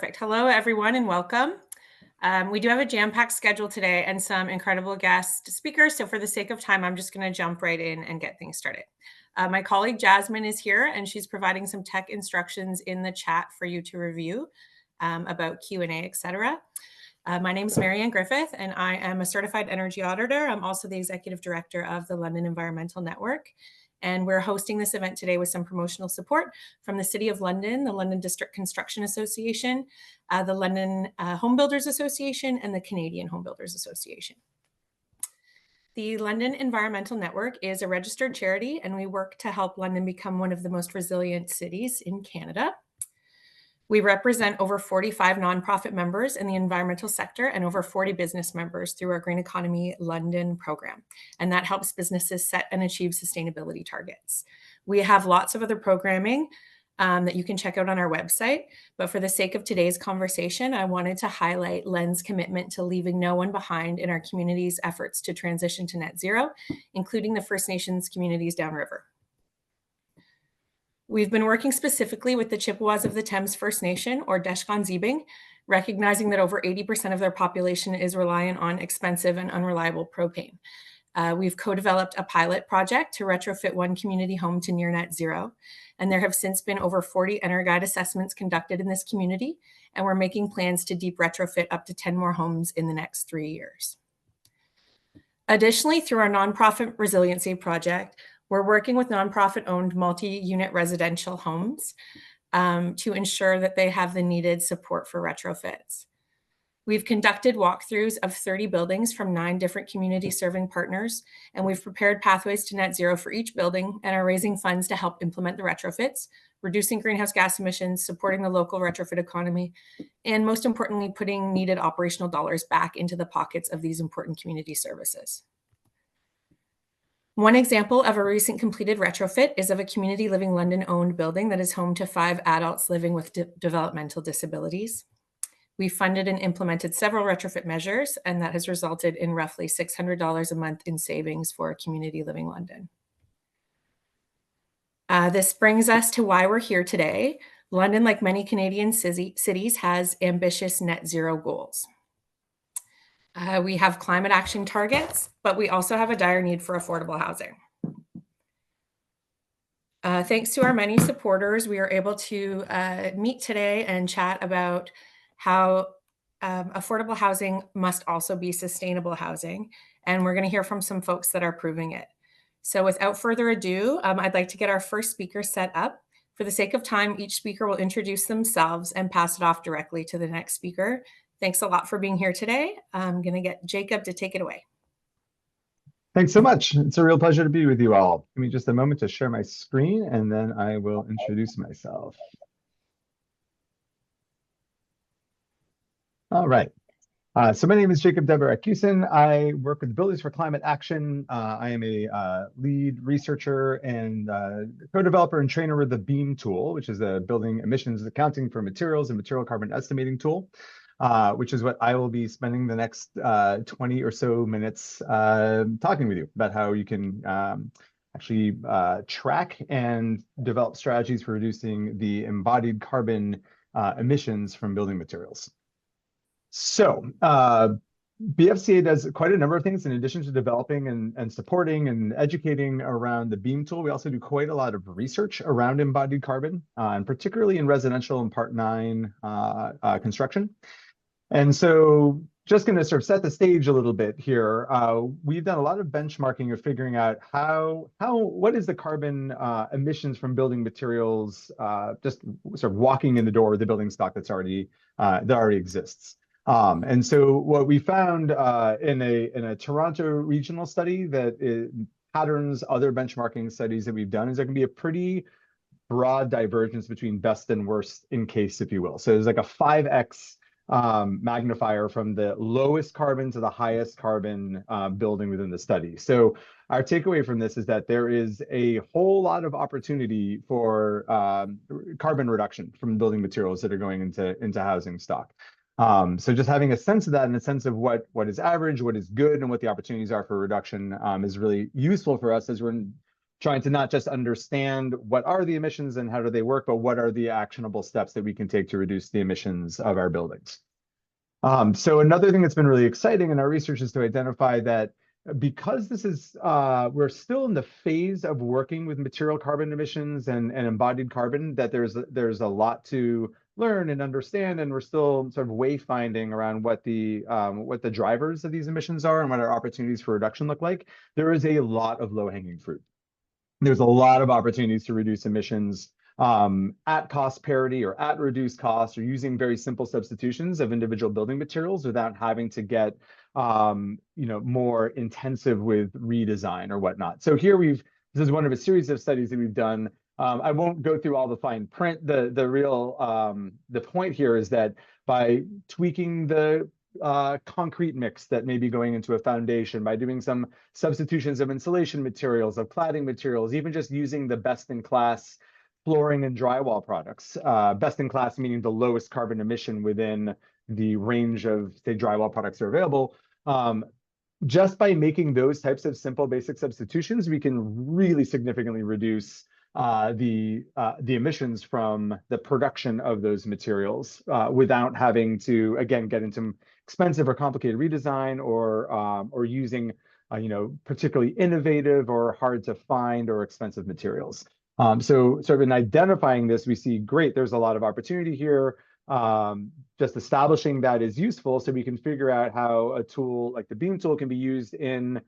Perfect. Hello, everyone, and welcome. We do have a jam-packed schedule today and some incredible guest speakers. So for the sake of time, I'm just going to jump right in and get things started. My colleague Jasmine is here, and she's providing some tech instructions in the chat for you to review about Q&A, etc. My name is Marianne Griffith, and I am a certified energy auditor. I'm also the executive director of the London Environmental Network. And we're hosting this event today with some promotional support from the City of London, the London District Construction Association, the London Home Builders Association, and the Canadian Home Builders Association. The London Environmental Network is a registered charity, and we work to help London become one of the most resilient cities in Canada. We represent over 45 nonprofit members in the environmental sector and over 40 business members through our Green Economy London program. And that helps businesses set and achieve sustainability targets. We have lots of other programming that you can check out on our website. But for the sake of today's conversation, I wanted to highlight LEN's commitment to leaving no one behind in our community's efforts to transition to net zero, including the First Nations communities downriver. We've been working specifically with the Chippewas of the Thames First Nation, or Deshkon-Ziibing, recognizing that over 80% of their population is reliant on expensive and unreliable propane. We've co-developed a pilot project to retrofit one community home to near net zero, and there have since been over 40 EnerGuide assessments conducted in this community, and we're making plans to deep retrofit up to 10 more homes in the next 3 years. Additionally, through our nonprofit resiliency project, we're working with nonprofit-owned multi-unit residential homes to ensure that they have the needed support for retrofits. We've conducted walkthroughs of 30 buildings from 9 different community-serving partners, and we've prepared pathways to net zero for each building and are raising funds to help implement the retrofits, reducing greenhouse gas emissions, supporting the local retrofit economy, and most importantly, putting needed operational dollars back into the pockets of these important community services. One example of a recent completed retrofit is of a Community Living London-owned building that is home to 5 adults living with developmental disabilities. We funded and implemented several retrofit measures, and that has resulted in roughly $600 a month in savings for Community Living London. This brings us to why we're here today. London, like many Canadian cities, has ambitious net zero goals. We have climate action targets, but we also have a dire need for affordable housing. Thanks to our many supporters, we are able to meet today and chat about how affordable housing must also be sustainable housing. And we're going to hear from some folks that are proving it. So without further ado, I'd like to get our first speaker set up. For the sake of time, each speaker will introduce themselves and pass it off directly to the next speaker. Thanks a lot for being here today. I'm going to get Jacob to take it away. Thanks so much. It's a real pleasure to be with you all. Give me just a moment to share my screen, and then I will introduce myself. All right. So my name is Jacob Dever-Acusen. I work with Builders for Climate Action. I am a lead researcher and co-developer and trainer with the BEAM tool, which is a building emissions accounting for materials and material carbon estimating tool, which is what I will be spending the next 20 or so minutes talking with you about how you can actually track and develop strategies for reducing the embodied carbon emissions from building materials. So BFCA does quite a number of things in addition to developing and supporting and educating around the BEAM tool. We also do quite a lot of research around embodied carbon, and particularly in residential and Part 9 construction. And so just going to sort of set the stage a little bit here. We've done a lot of benchmarking of figuring out what is the carbon emissions from building materials, just sort of walking in the door of the building stock that already exists. And so what we found in a Toronto regional study that patterns other benchmarking studies that we've done is there can be a pretty broad divergence between best and worst in case, if you will. So there's like a 5x magnifier from the lowest carbon to the highest carbon building within the study. So our takeaway from this is that there is a whole lot of opportunity for carbon reduction from building materials that are going into housing stock. So just having a sense of that and a sense of what is average, what is good, and what the opportunities are for reduction is really useful for us as we're trying to not just understand what are the emissions and how do they work, but what are the actionable steps that we can take to reduce the emissions of our buildings. So another thing that's been really exciting in our research is to identify that because this is, we're still in the phase of working with material carbon emissions and embodied carbon, that there's a lot to learn and understand, and we're still sort of wayfinding around what the drivers of these emissions are and what our opportunities for reduction look like. There is a lot of low-hanging fruit. There's a lot of opportunities to reduce emissions at cost parity or at reduced cost, or using very simple substitutions of individual building materials without having to get more intensive with redesign or whatnot. So here this is one of a series of studies that we've done. I won't go through all the fine print. The point here is that by tweaking the concrete mix that may be going into a foundation, by doing some substitutions of insulation materials, of cladding materials, even just using the best-in-class flooring and drywall products. Best in class meaning the lowest carbon emission within the range of, say, drywall products that are available. Just by making those types of simple basic substitutions, we can really significantly reduce the emissions from the production of those materials without having to, again, get into expensive or complicated redesign or using particularly innovative or hard to find or expensive materials. So sort of in identifying this, we see, great, there's a lot of opportunity here. Just establishing that is useful so we can figure out how a tool like the BEAM tool can be used in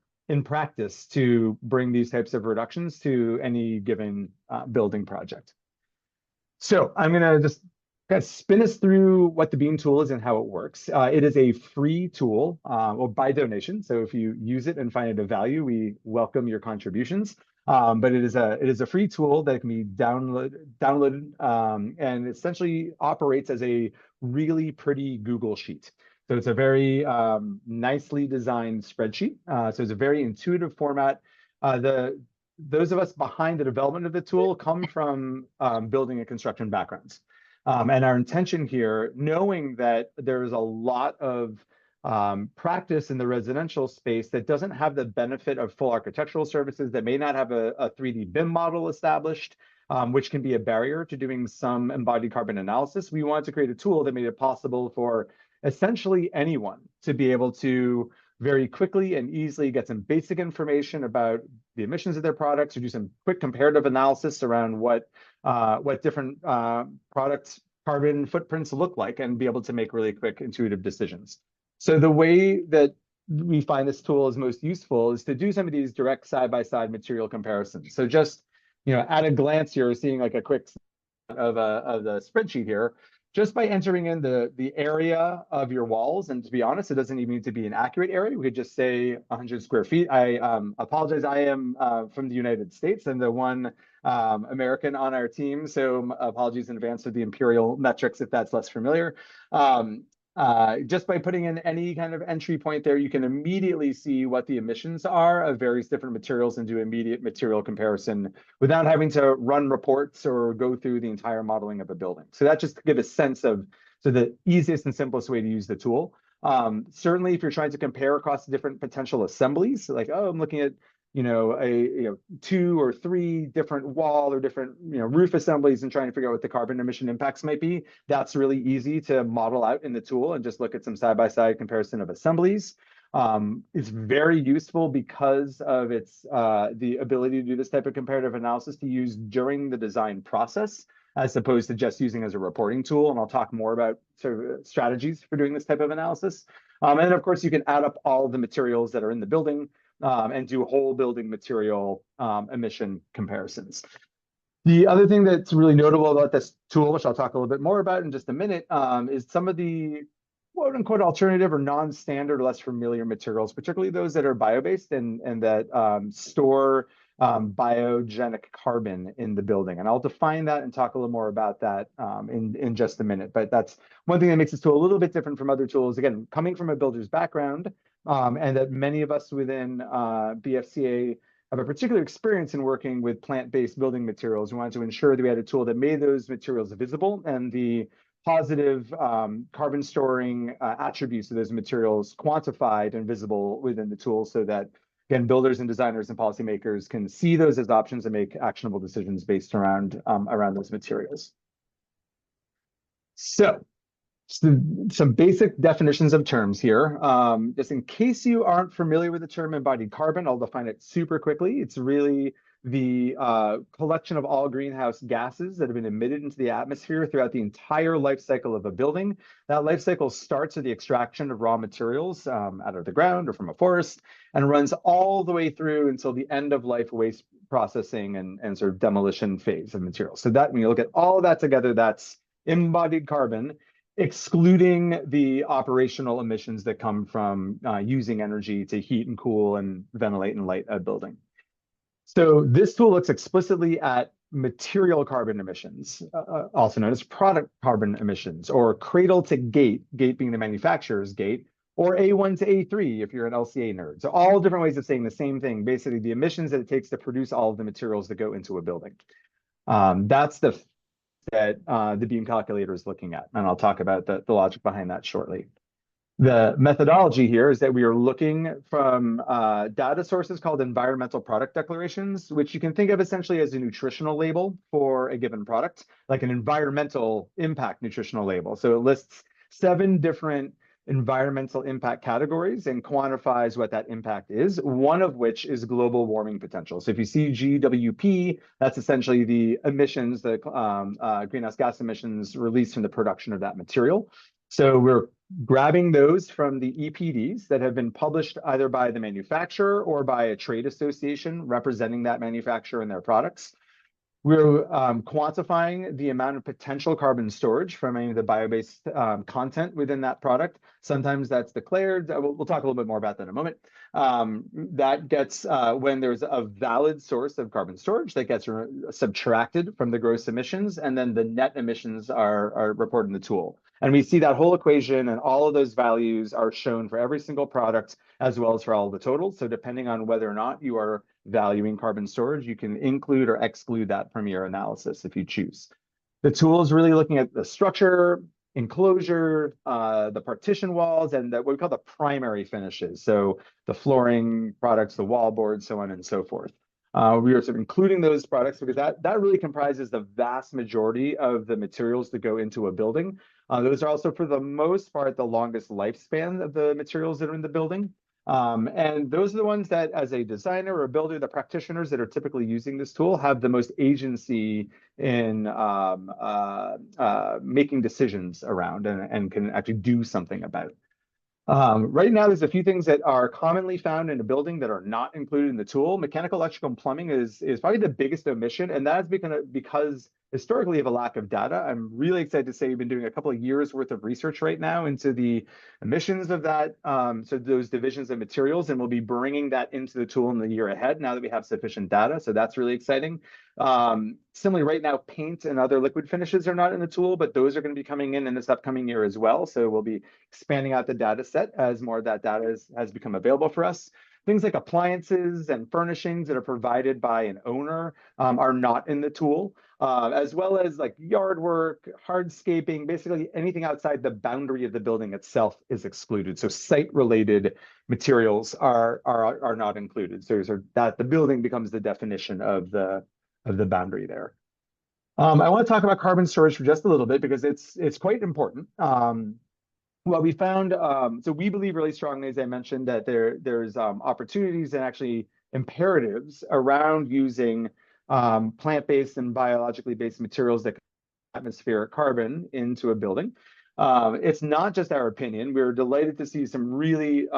practice to bring these types of reductions to any given building project. So I'm going to just kind of spin us through what the BEAM tool is and how it works. It is a free tool, or by donation. So if you use it and find it of value, we welcome your contributions. But it is a free tool that can be downloaded and essentially operates as a really pretty Google Sheet. So it's a very nicely designed spreadsheet. So it's a very intuitive format. Those of us behind the development of the tool come from building and construction backgrounds. And our intention here, knowing that there's a lot of practice in the residential space that doesn't have the benefit of full architectural services, that may not have a 3D BIM model established, which can be a barrier to doing some embodied carbon analysis. We wanted to create a tool that made it possible for essentially anyone to be able to very quickly and easily get some basic information about the emissions of their products, or do some quick comparative analysis around what different products' carbon footprints look like, and be able to make really quick, intuitive decisions. So the way that we find this tool is most useful is to do some of these direct side-by-side material comparisons. So just at a glance, you're seeing like a quick of the spreadsheet here. Just by entering in the area of your walls, and to be honest, it doesn't even need to be an accurate area. We could just say 100 square feet. I apologize, I am from the United States and the one American on our team, so apologies in advance for the imperial metrics if that's less familiar. Just by putting in any kind of entry point there, you can immediately see what the emissions are of various different materials and do immediate material comparison without having to run reports or go through the entire modeling of a building. So that just to give a sense of the easiest and simplest way to use the tool. Certainly, if you're trying to compare across different potential assemblies, like, oh, I'm looking at 2 or 3 different wall or different roof assemblies and trying to figure out what the carbon emission impacts might be, that's really easy to model out in the tool and just look at some side-by-side comparison of assemblies. It's very useful because of its the ability to do this type of comparative analysis to use during the design process, as opposed to just using as a reporting tool. And I'll talk more about sort of strategies for doing this type of analysis. And then, of course, you can add up all of the materials that are in the building and do whole building material emission comparisons. The other thing that's really notable about this tool, which I'll talk a little bit more about in just a minute, is some of the quote unquote alternative or non-standard or less familiar materials, particularly those that are bio-based and that store biogenic carbon in the building. And I'll define that and talk a little more about that in just a minute. But that's one thing that makes this tool a little bit different from other tools. Again, coming from a builder's background, and that many of us within BFCA have a particular experience in working with plant-based building materials. We wanted to ensure that we had a tool that made those materials visible and the positive carbon storing attributes of those materials quantified and visible within the tool, so that again, builders and designers and policymakers can see those as options and make actionable decisions based around those materials. So some basic definitions of terms here. Just in case you aren't familiar with the term embodied carbon, I'll define it super quickly. It's really the collection of all greenhouse gases that have been emitted into the atmosphere throughout the entire life cycle of a building. That life cycle starts with the extraction of raw materials out of the ground or from a forest and runs all the way through until the end of life waste processing and sort of demolition phase of materials. So that when you look at all of that together, that's embodied carbon, excluding the operational emissions that come from using energy to heat and cool and ventilate and light a building. So this tool looks explicitly at material carbon emissions, also known as product carbon emissions, or cradle to gate, gate being the manufacturer's gate, or A1 to A3 if you're an LCA nerd. So all different ways of saying the same thing, basically the emissions that it takes to produce all of the materials that go into a building. That's the beam calculator is looking at, and I'll talk about the logic behind that shortly. The methodology here is that we are looking from data sources called environmental product declarations, which you can think of essentially as a nutritional label for a given product, like an environmental impact nutritional label. So it lists 7 different environmental impact categories and quantifies what that impact is, one of which is global warming potential. So if you see GWP, that's essentially the emissions, the greenhouse gas emissions released from the production of that material. So we're grabbing those from the EPDs that have been published either by the manufacturer or by a trade association representing that manufacturer and their products. We're quantifying the amount of potential carbon storage from any of the bio-based content within that product. Sometimes that's declared. We'll talk a little bit more about that in a moment. That gets, when there's a valid source of carbon storage, that gets subtracted from the gross emissions, and then the net emissions are reported in the tool. And we see that whole equation and all of those values are shown for every single product as well as for all of the totals. So depending on whether or not you are valuing carbon storage, you can include or exclude that from your analysis if you choose. The tool is really looking at the structure, enclosure, the partition walls, and what we call the primary finishes. So the flooring products, the wall boards, so on and so forth. We are sort of including those products because that really comprises the vast majority of the materials that go into a building. Those are also, for the most part, the longest lifespan of the materials that are in the building. And those are the ones that, as a designer or a builder, the practitioners that are typically using this tool have the most agency in making decisions around and can actually do something about. Right now, there's a few things that are commonly found in a building that are not included in the tool. Mechanical, electrical, and plumbing is probably the biggest omission, and that's because historically of a lack of data. I'm really excited to say we've been doing a couple of years worth of research right now into the emissions of that, so those divisions of materials, and we'll be bringing that into the tool in the year ahead now that we have sufficient data. So that's really exciting. Similarly, right now, paint and other liquid finishes are not in the tool, but those are going to be coming in this upcoming year as well. So we'll be expanding out the data set as more of that data has become available for us. Things like appliances and furnishings that are provided by an owner are not in the tool, as well as like yard work, hardscaping, basically anything outside the boundary of the building itself is excluded. So site-related materials are not included. So that the building becomes the definition of the boundary there. I want to talk about carbon storage for just a little bit because it's quite important. What we found, so we believe really strongly, as I mentioned, that there's opportunities and actually imperatives around using plant-based and biologically based materials that atmospheric carbon into a building. It's not just our opinion. We're delighted to see some really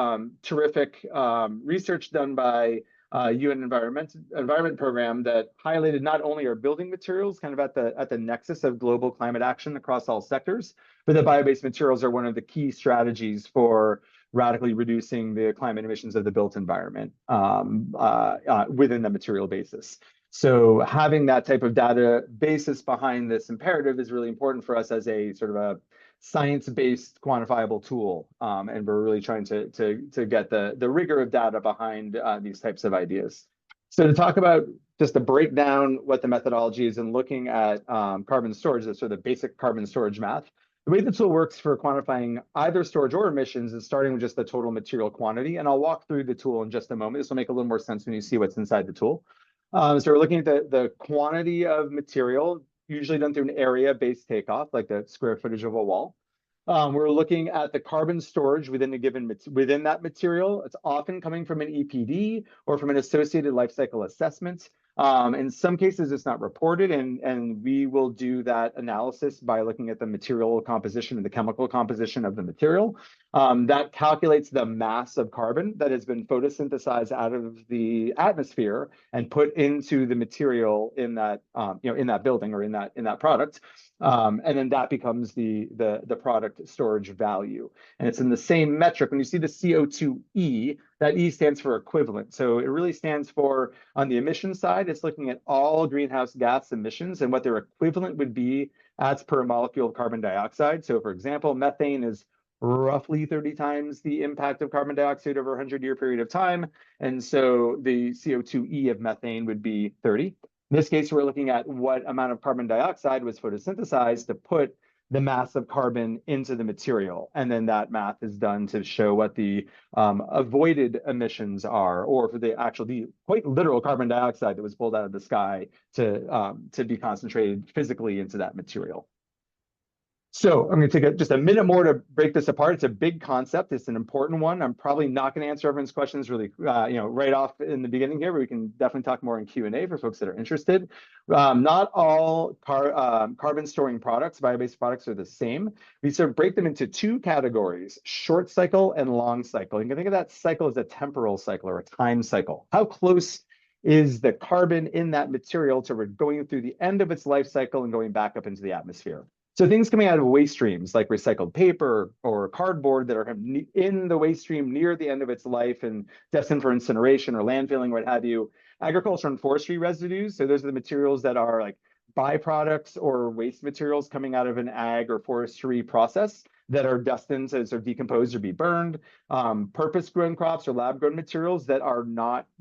terrific research done by UN Environment Program that highlighted not only our building materials kind of at the nexus of global climate action across all sectors, but the bio-based materials are one of the key strategies for radically reducing the climate emissions of the built environment within the material basis. So having that type of data basis behind this imperative is really important for us as a sort of a science-based quantifiable tool, and we're really trying to get the rigor of data behind these types of ideas. So to talk about just to break down what the methodology is and looking at carbon storage, that's sort of the basic carbon storage math. The way the tool works for quantifying either storage or emissions is starting with just the total material quantity. And I'll walk through the tool in just a moment. This will make a little more sense when you see what's inside the tool. So we're looking at the quantity of material, usually done through an area-based takeoff, like the square footage of a wall. We're looking at the carbon storage within a given within that material. It's often coming from an EPD or from an associated life cycle assessment. In some cases, it's not reported, and we will do that analysis by looking at the material composition and the chemical composition of the material. That calculates the mass of carbon that has been photosynthesized out of the atmosphere and put into the material in that in that building or in that product. And then that becomes the product storage value. And it's in the same metric. When you see the CO2e, that E stands for equivalent. So it really stands for, on the emission side, it's looking at all greenhouse gas emissions and what their equivalent would be as per molecule of carbon dioxide. So for example, methane is roughly 30 times the impact of carbon dioxide over a 100-year period of time. And so the CO2e of methane would be 30. In this case, we're looking at what amount of carbon dioxide was photosynthesized to put the mass of carbon into the material. And then that math is done to show what the avoided emissions are, or for the quite literal carbon dioxide that was pulled out of the sky to be concentrated physically into that material. So I'm going to take just a minute more to break this apart. It's a big concept. It's an important one. I'm probably not going to answer everyone's questions really, right off in the beginning here, but we can definitely talk more in Q&A for folks that are interested. Not all carbon storing products, bio-based products, are the same. We sort of break them into two categories: short cycle and long cycle. You can think of that cycle as a temporal cycle or a time cycle. How close is the carbon in that material to going through the end of its life cycle and going back up into the atmosphere? So things coming out of waste streams like recycled paper or cardboard that are in the waste stream near the end of its life and destined for incineration or landfilling, what have you. Agriculture and forestry residues. So those are the materials that are like byproducts or waste materials coming out of an ag or forestry process that are destined to sort of decompose or be burned. Purpose-grown crops or lab-grown materials that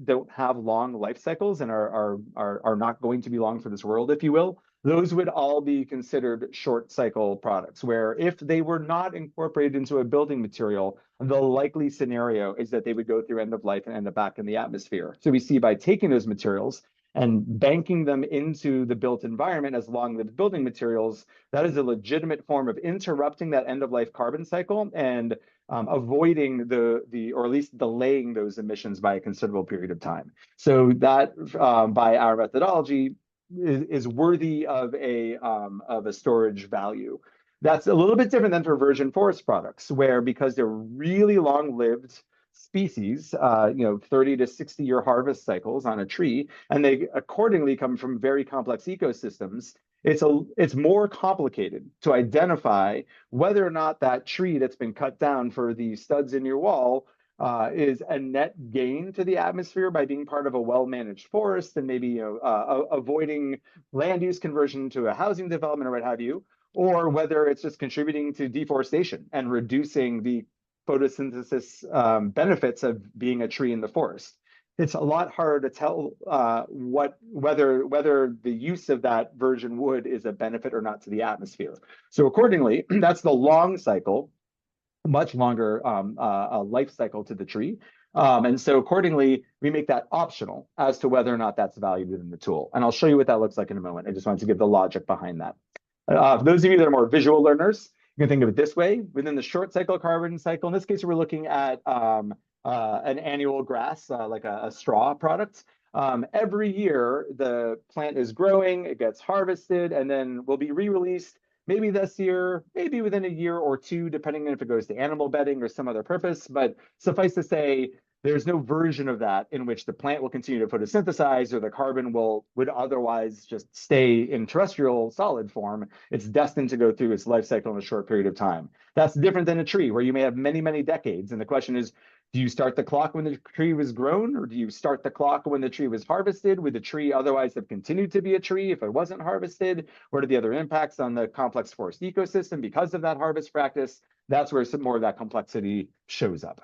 don't have long life cycles and are not going to be long for this world, if you will. Those would all be considered short cycle products, where if they were not incorporated into a building material, the likely scenario is that they would go through end of life and end up back in the atmosphere. So we see by taking those materials and banking them into the built environment as long-lived building materials, that is a legitimate form of interrupting that end-of-life carbon cycle and avoiding or at least delaying those emissions by a considerable period of time. So that, by our methodology, is worthy of a storage value. That's a little bit different than for virgin forest products, where because they're really long-lived species, 30 to 60-year harvest cycles on a tree, and they accordingly come from very complex ecosystems, it's more complicated to identify whether or not that tree that's been cut down for the studs in your wall is a net gain to the atmosphere by being part of a well-managed forest and maybe avoiding land use conversion to a housing development or what have you, or whether it's just contributing to deforestation and reducing the photosynthesis benefits of being a tree in the forest. It's a lot harder to tell whether the use of that virgin wood is a benefit or not to the atmosphere. So accordingly, that's the long cycle, much longer life cycle to the tree. And so accordingly, we make that optional as to whether or not that's valued within the tool. And I'll show you what that looks like in a moment. I just wanted to give the logic behind that. For those of you that are more visual learners, you can think of it this way. Within the short cycle carbon cycle, in this case, we're looking at an annual grass, like a straw product. Every year, the plant is growing, it gets harvested, and then will be re-released maybe this year, maybe within a year or two, depending on if it goes to animal bedding or some other purpose. But suffice to say, there's no version of that in which the plant will continue to photosynthesize or the carbon would otherwise just stay in terrestrial solid form. It's destined to go through its life cycle in a short period of time. That's different than a tree where you may have many, many decades. And the question is, do you start the clock when the tree was grown, or do you start the clock when the tree was harvested? Would the tree otherwise have continued to be a tree if it wasn't harvested? What are the other impacts on the complex forest ecosystem because of that harvest practice? That's where some more of that complexity shows up.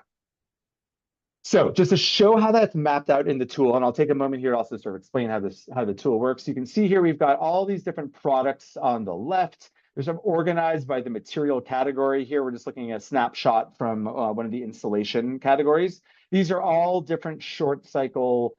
So just to show how that's mapped out in the tool, and I'll take a moment here also to sort of explain how the tool works. You can see here we've got all these different products on the left. They're sort of organized by the material category here. We're just looking at a snapshot from one of the insulation categories. These are all different short cycle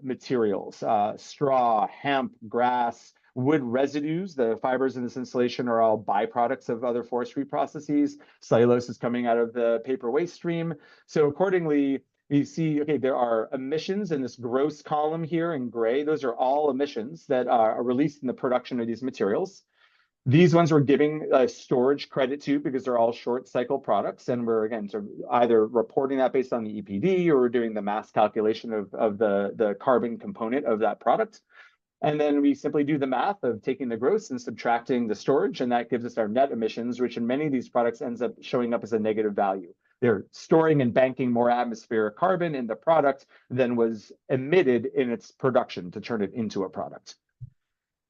materials, straw, hemp, grass, wood residues. The fibers in this insulation are all byproducts of other forestry processes. Cellulose is coming out of the paper waste stream. So accordingly, we see, okay, there are emissions in this gross column here in gray. Those are all emissions that are released in the production of these materials. These ones we're giving storage credit to because they're all short cycle products. And we're, again, sort of either reporting that based on the EPD or we're doing the mass calculation of the carbon component of that product. And then we simply do the math of taking the gross and subtracting the storage, and that gives us our net emissions, which in many of these products ends up showing up as a negative value. They're storing and banking more atmospheric carbon in the product than was emitted in its production to turn it into a product.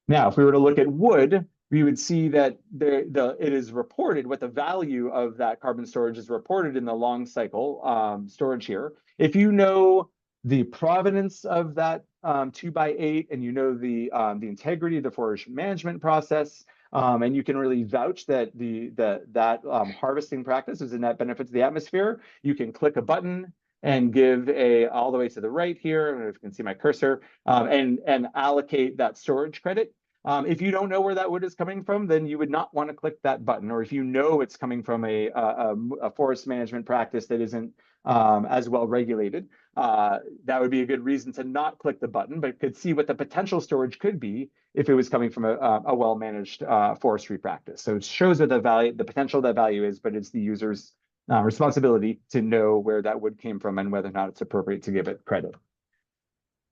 Now, if we were to look at wood, we would see that it is reported what the value of that carbon storage is reported in the long cycle storage here. If you know the provenance of that 2x8, and you know the integrity of the forest management process, and you can really vouch that that harvesting practice is a net benefit to the atmosphere, you can click a button and give all the way to the right here. I don't know if you can see my cursor, and allocate that storage credit. If you don't know where that wood is coming from, then you would not want to click that button. Or if you know it's coming from a forest management practice that isn't as well regulated, that would be a good reason to not click the button, but could see what the potential storage could be if it was coming from a well-managed forestry practice. So it shows what the potential of that value is, but it's the user's responsibility to know where that wood came from and whether or not it's appropriate to give it credit.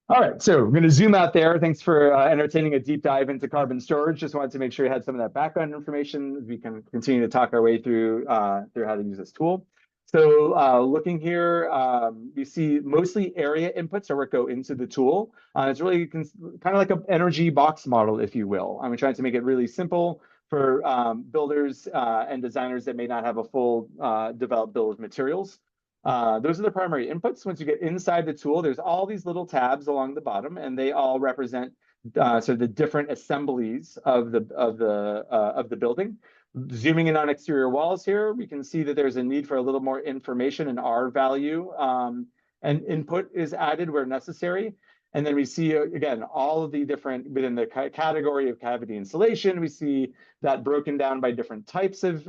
All right, so we're going to zoom out there. Thanks for entertaining a deep dive into carbon storage. Just wanted to make sure you had some of that background information. We can continue to talk our way through how to use this tool. So looking here, you see mostly area inputs are what go into the tool. It's really kind of like an energy box model, if you will. I'm trying to make it really simple for builders and designers that may not have a full developed bill of materials. Those are the primary inputs. Once you get inside the tool, there's all these little tabs along the bottom, and they all represent sort of the different assemblies of the building. Zooming in on exterior walls here, we can see that there's a need for a little more information, and R value and input is added where necessary. And then we see, again, all of the different, within the category of cavity insulation, we see that broken down by different types of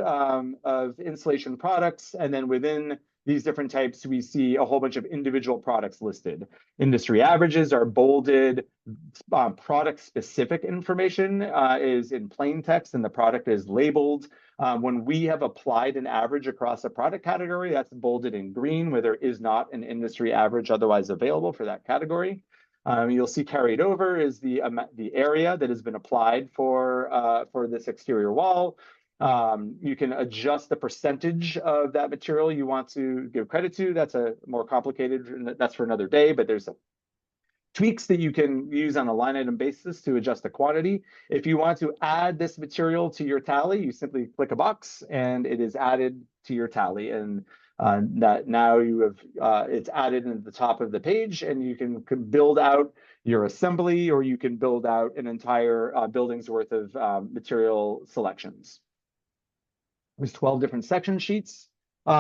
insulation products. And then within these different types, we see a whole bunch of individual products listed. Industry averages are bolded. Product-specific information is in plain text, and the product is labeled. When we have applied an average across a product category, that's bolded in green, where there is not an industry average otherwise available for that category. You'll see carried over is the area that has been applied for this exterior wall. You can adjust the percentage of that material you want to give credit to. That's a more complicated, that's for another day, but there's tweaks that you can use on a line item basis to adjust the quantity. If you want to add this material to your tally, you simply click a box and it is added to your tally. And that now you have it's added at the top of the page, and you can build out your assembly, or you can build out an entire building's worth of material selections. There's 12 different section sheets.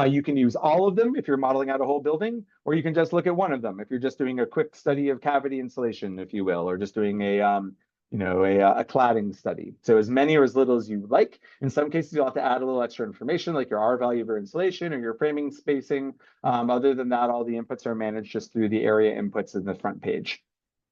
You can use all of them if you're modeling out a whole building, or you can just look at one of them if you're just doing a quick study of cavity insulation, if you will, or just doing a cladding study. So as many or as little as you like. In some cases, you'll have to add a little extra information, like your R value for insulation or your framing spacing. Other than that, all the inputs are managed just through the area inputs in the front page.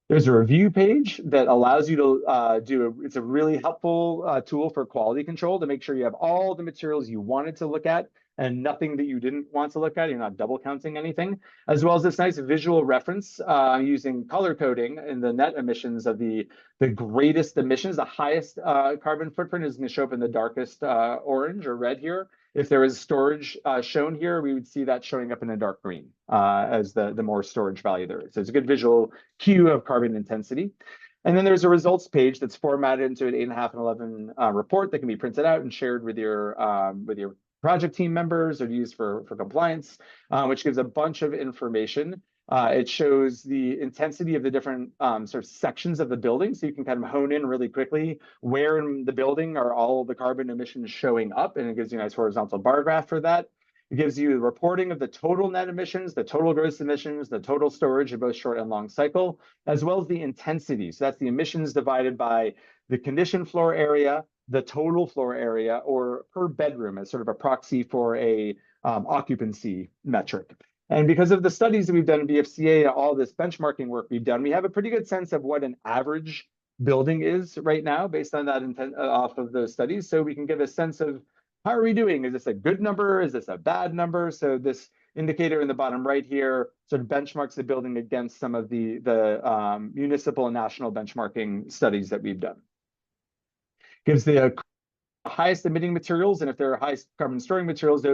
There's a review page that allows you to it's a really helpful tool for quality control to make sure you have all the materials you wanted to look at and nothing that you didn't want to look at. You're not double counting anything, as well as this nice visual reference using color coding in the net emissions of the greatest emissions. The highest carbon footprint is going to show up in the darkest orange or red here. If there is storage shown here, we would see that showing up in a dark green as the more storage value there is. So it's a good visual cue of carbon intensity. And then there's a results page that's formatted into an 8.5 and 11 report that can be printed out and shared with your project team members or used for compliance, which gives a bunch of information It shows the intensity of the different sort of sections of the building, so you can kind of hone in really quickly where in the building are all the carbon emissions showing up, and it gives you a nice horizontal bar graph for that. It gives you the reporting of the total net emissions, the total gross emissions, the total storage of both short and long cycle, as well as the intensity. So that's the emissions divided by the conditioned floor area, the total floor area, or per bedroom as sort of a proxy for a occupancy metric. And because of the studies that we've done at BFCA, all this benchmarking work we've done, we have a pretty good sense of what an average building is right now based on that intent off of those studies. So we can give a sense of how are we doing? Is this a good number? Is this a bad number? So this indicator in the bottom right here sort of benchmarks the building against some of the municipal and national benchmarking studies that we've done. Gives the highest emitting materials, and if there are highest carbon storing materials, those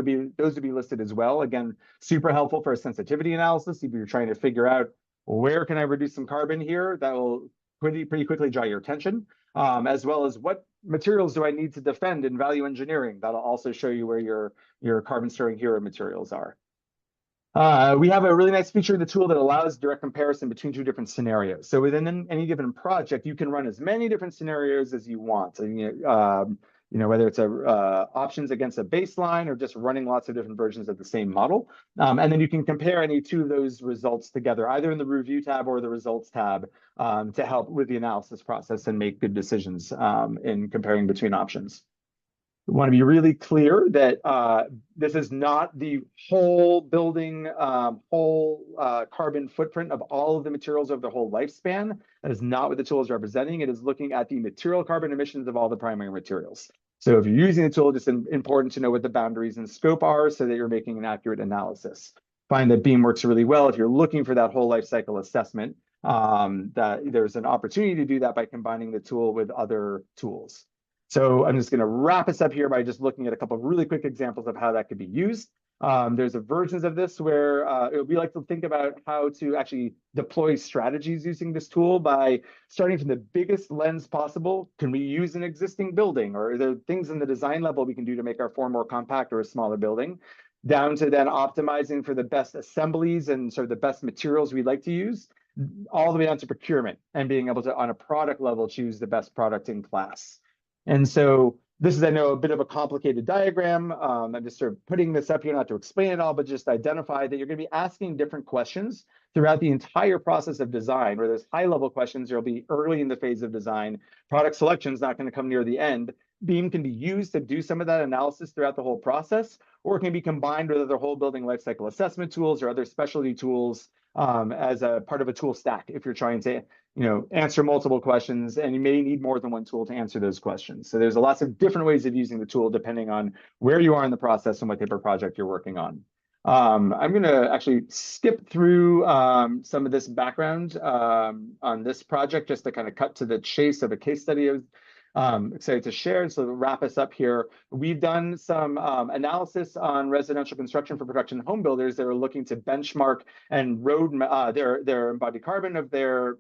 would be listed as well. Again, super helpful for a sensitivity analysis if you're trying to figure out where can I reduce some carbon here. That will pretty quickly draw your attention, as well as what materials do I need to defend in value engineering. That'll also show you where your carbon storing hero materials are. We have a really nice feature in the tool that allows direct comparison between two different scenarios. So within any given project, you can run as many different scenarios as you want. So, whether it's options against a baseline or just running lots of different versions of the same model. And then you can compare any two of those results together, either in the review tab or the results tab, to help with the analysis process and make good decisions in comparing between options. We want to be really clear that this is not the whole building, carbon footprint of all of the materials over the whole lifespan. That is not what the tool is representing. It is looking at the material carbon emissions of all the primary materials. So if you're using the tool, it's important to know what the boundaries and scope are so that you're making an accurate analysis. Find that Beam works really well if you're looking for that whole life cycle assessment, that there's an opportunity to do that by combining the tool with other tools. So I'm just going to wrap us up here by just looking at a couple of really quick examples of how that could be used. There's versions of this where we like to think about how to actually deploy strategies using this tool by starting from the biggest lens possible. Can we use an existing building, or are there things in the design level we can do to make our form more compact or a smaller building? Down to then optimizing for the best assemblies and sort of the best materials we'd like to use, all the way down to procurement and being able to, on a product level, choose the best product in class. And so this is, I know, a bit of a complicated diagram. I'm just sort of putting this up here, not to explain it all, but just identify that you're going to be asking different questions throughout the entire process of design, where there's high-level questions there'll be early in the phase of design. Product selection is not going to come near the end. Beam can be used to do some of that analysis throughout the whole process, or it can be combined with other whole building lifecycle assessment tools or other specialty tools as a part of a tool stack if you're trying to answer multiple questions, and you may need more than one tool to answer those questions. So there's lots of different ways of using the tool depending on where you are in the process and what type of project you're working on. I'm going to actually skip through some of this background on this project just to kind of cut to the chase of a case study I was excited to share. So to wrap us up here, we've done some analysis on residential construction for production home builders that are looking to benchmark and their embodied carbon of their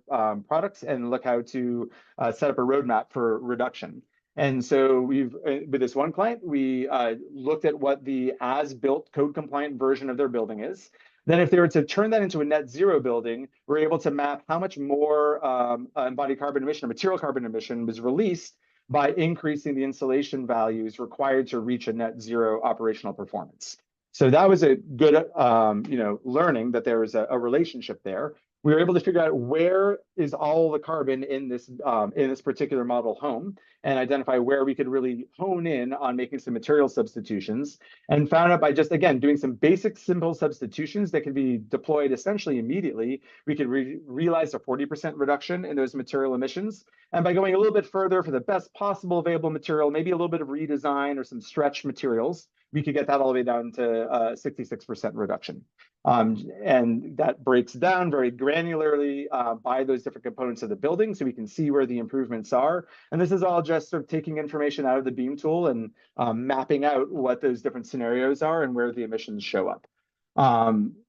products and look how to set up a roadmap for reduction. And so with this one client, we looked at what the as-built code compliant version of their building is. Then if they were to turn that into a net zero building, we're able to map how much more embodied carbon emission or material carbon emission was released by increasing the insulation values required to reach a net zero operational performance. So that was a good learning that there was a relationship there. We were able to figure out where is all the carbon in this particular model home and identify where we could really hone in on making some material substitutions, and found out by just, again, doing some basic simple substitutions that can be deployed essentially immediately, we could realize a 40% reduction in those material emissions. And by going a little bit further for the best possible available material, maybe a little bit of redesign or some stretch materials, we could get that all the way down to 66% reduction. And that breaks down very granularly by those different components of the building, so we can see where the improvements are. And this is all just sort of taking information out of the Beam tool and mapping out what those different scenarios are and where the emissions show up.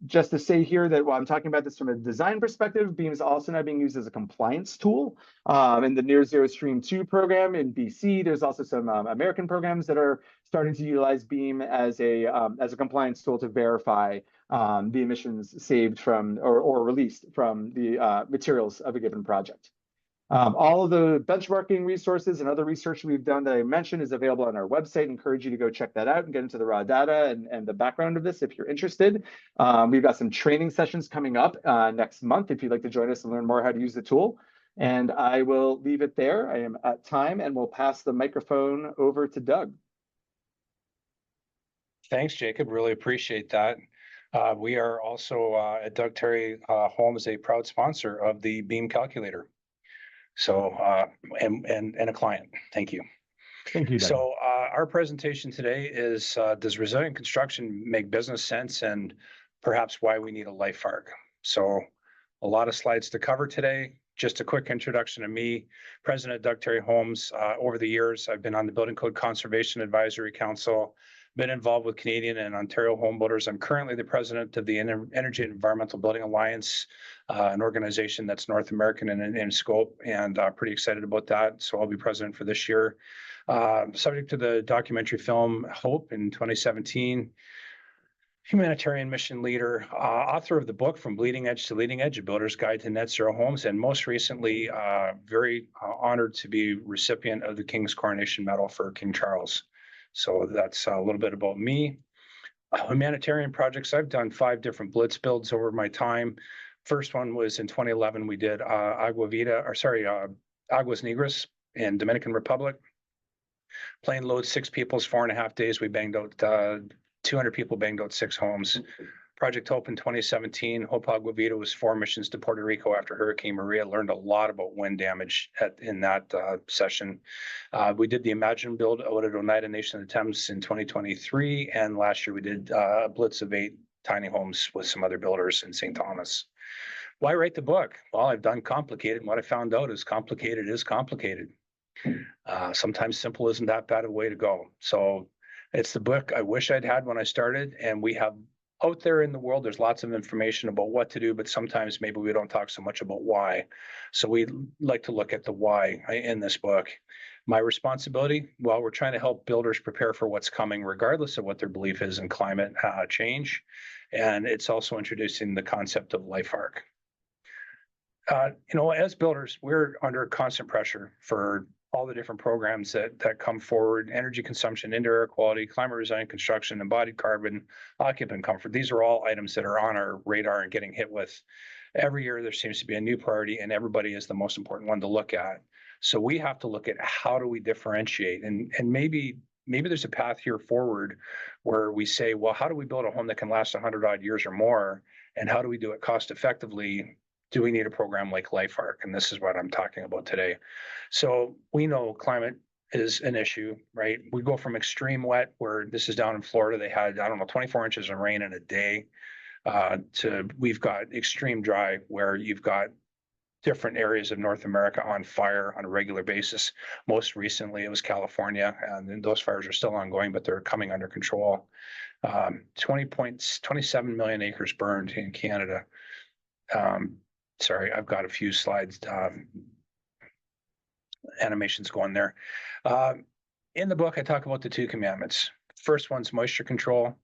Just to say here that while I'm talking about this from a design perspective, Beam is also now being used as a compliance tool. In the Near Zero Stream 2 program in BC, there's also some American programs that are starting to utilize Beam as a compliance tool to verify the emissions saved from or released from the materials of a given project. All of the benchmarking resources and other research we've done that I mentioned is available on our website. I encourage you to go check that out and get into the raw data and the background of this if you're interested. We've got some training sessions coming up next month if you'd like to join us and learn more how to use the tool. And I will leave it there. I am at time and we'll pass the microphone over to Doug. Thanks, Jacob. Really appreciate that. We are also at Doug Terry Holmes, a proud sponsor of the Beam calculator. So, and a client. Thank you. Thank you, Doug. So our presentation today is, does resilient construction make business sense, and perhaps why we need a life arc? So a lot of slides to cover today. Just a quick introduction to me, President Doug Terry Holmes. Over the years, I've been on the Building Code Conservation Advisory Council, been involved with Canadian and Ontario home builders. I'm currently the president of the Energy and Environmental Building Alliance, an organization that's North American in scope, and pretty excited about that. So I'll be president for this year. Subject to the documentary film Hope in 2017, humanitarian mission leader, author of the book From Bleeding Edge to Leading Edge, A Builder's Guide to Net Zero Homes, and most recently, very honored to be recipient of the King's Coronation Medal for King Charles. So that's a little bit about me. Humanitarian projects, I've done 5 different blitz builds over my time. First one was in 2011, we did Aguas Negras in Dominican Republic. Plane load, 6 people's 4.5 days. We banged out 200 people, banged out 6 homes. Project Hope in 2017, Hope Agua Vida was 4 missions to Puerto Rico after Hurricane Maria. Learned a lot about wind damage in that session. We did the Imagine build out at Oneida Nation of the Thames in 2023, and last year we did a blitz of 8 tiny homes with some other builders in St. Thomas. Why write the book? Well, I've done complicated, and what I found out is complicated is complicated. Sometimes simple isn't that bad a way to go. So it's the book I wish I'd had when I started, and we have out there in the world, there's lots of information about what to do, but sometimes maybe we don't talk so much about why. So we like to look at the why in this book. My responsibility, well, we're trying to help builders prepare for what's coming, regardless of what their belief is in climate change. And it's also introducing the concept of life arc. As builders, we're under constant pressure for all the different programs that come forward: energy consumption, indoor air quality, climate resilient construction, embodied carbon, occupant comfort. These are all items that are on our radar and getting hit with. Every year there seems to be a new priority, and everybody is the most important one to look at. So we have to look at how do we differentiate, and maybe there's a path here forward where we say, well, how do we build a home that can last 100 odd years or more, and how do we do it cost effectively? Do we need a program like Life Arc? And this is what I'm talking about today. So we know climate is an issue, right? We go from extreme wet, where this is down in Florida, they had, 24 inches of rain in a day, to we've got extreme dry, where you've got different areas of North America on fire on a regular basis. Most recently, it was California, and those fires are still ongoing, but they're coming under control. 27 million acres burned in Canada. Sorry, I've got a few slides, animations going there. In the book, I talk about the 2 commandments. First one's moisture control.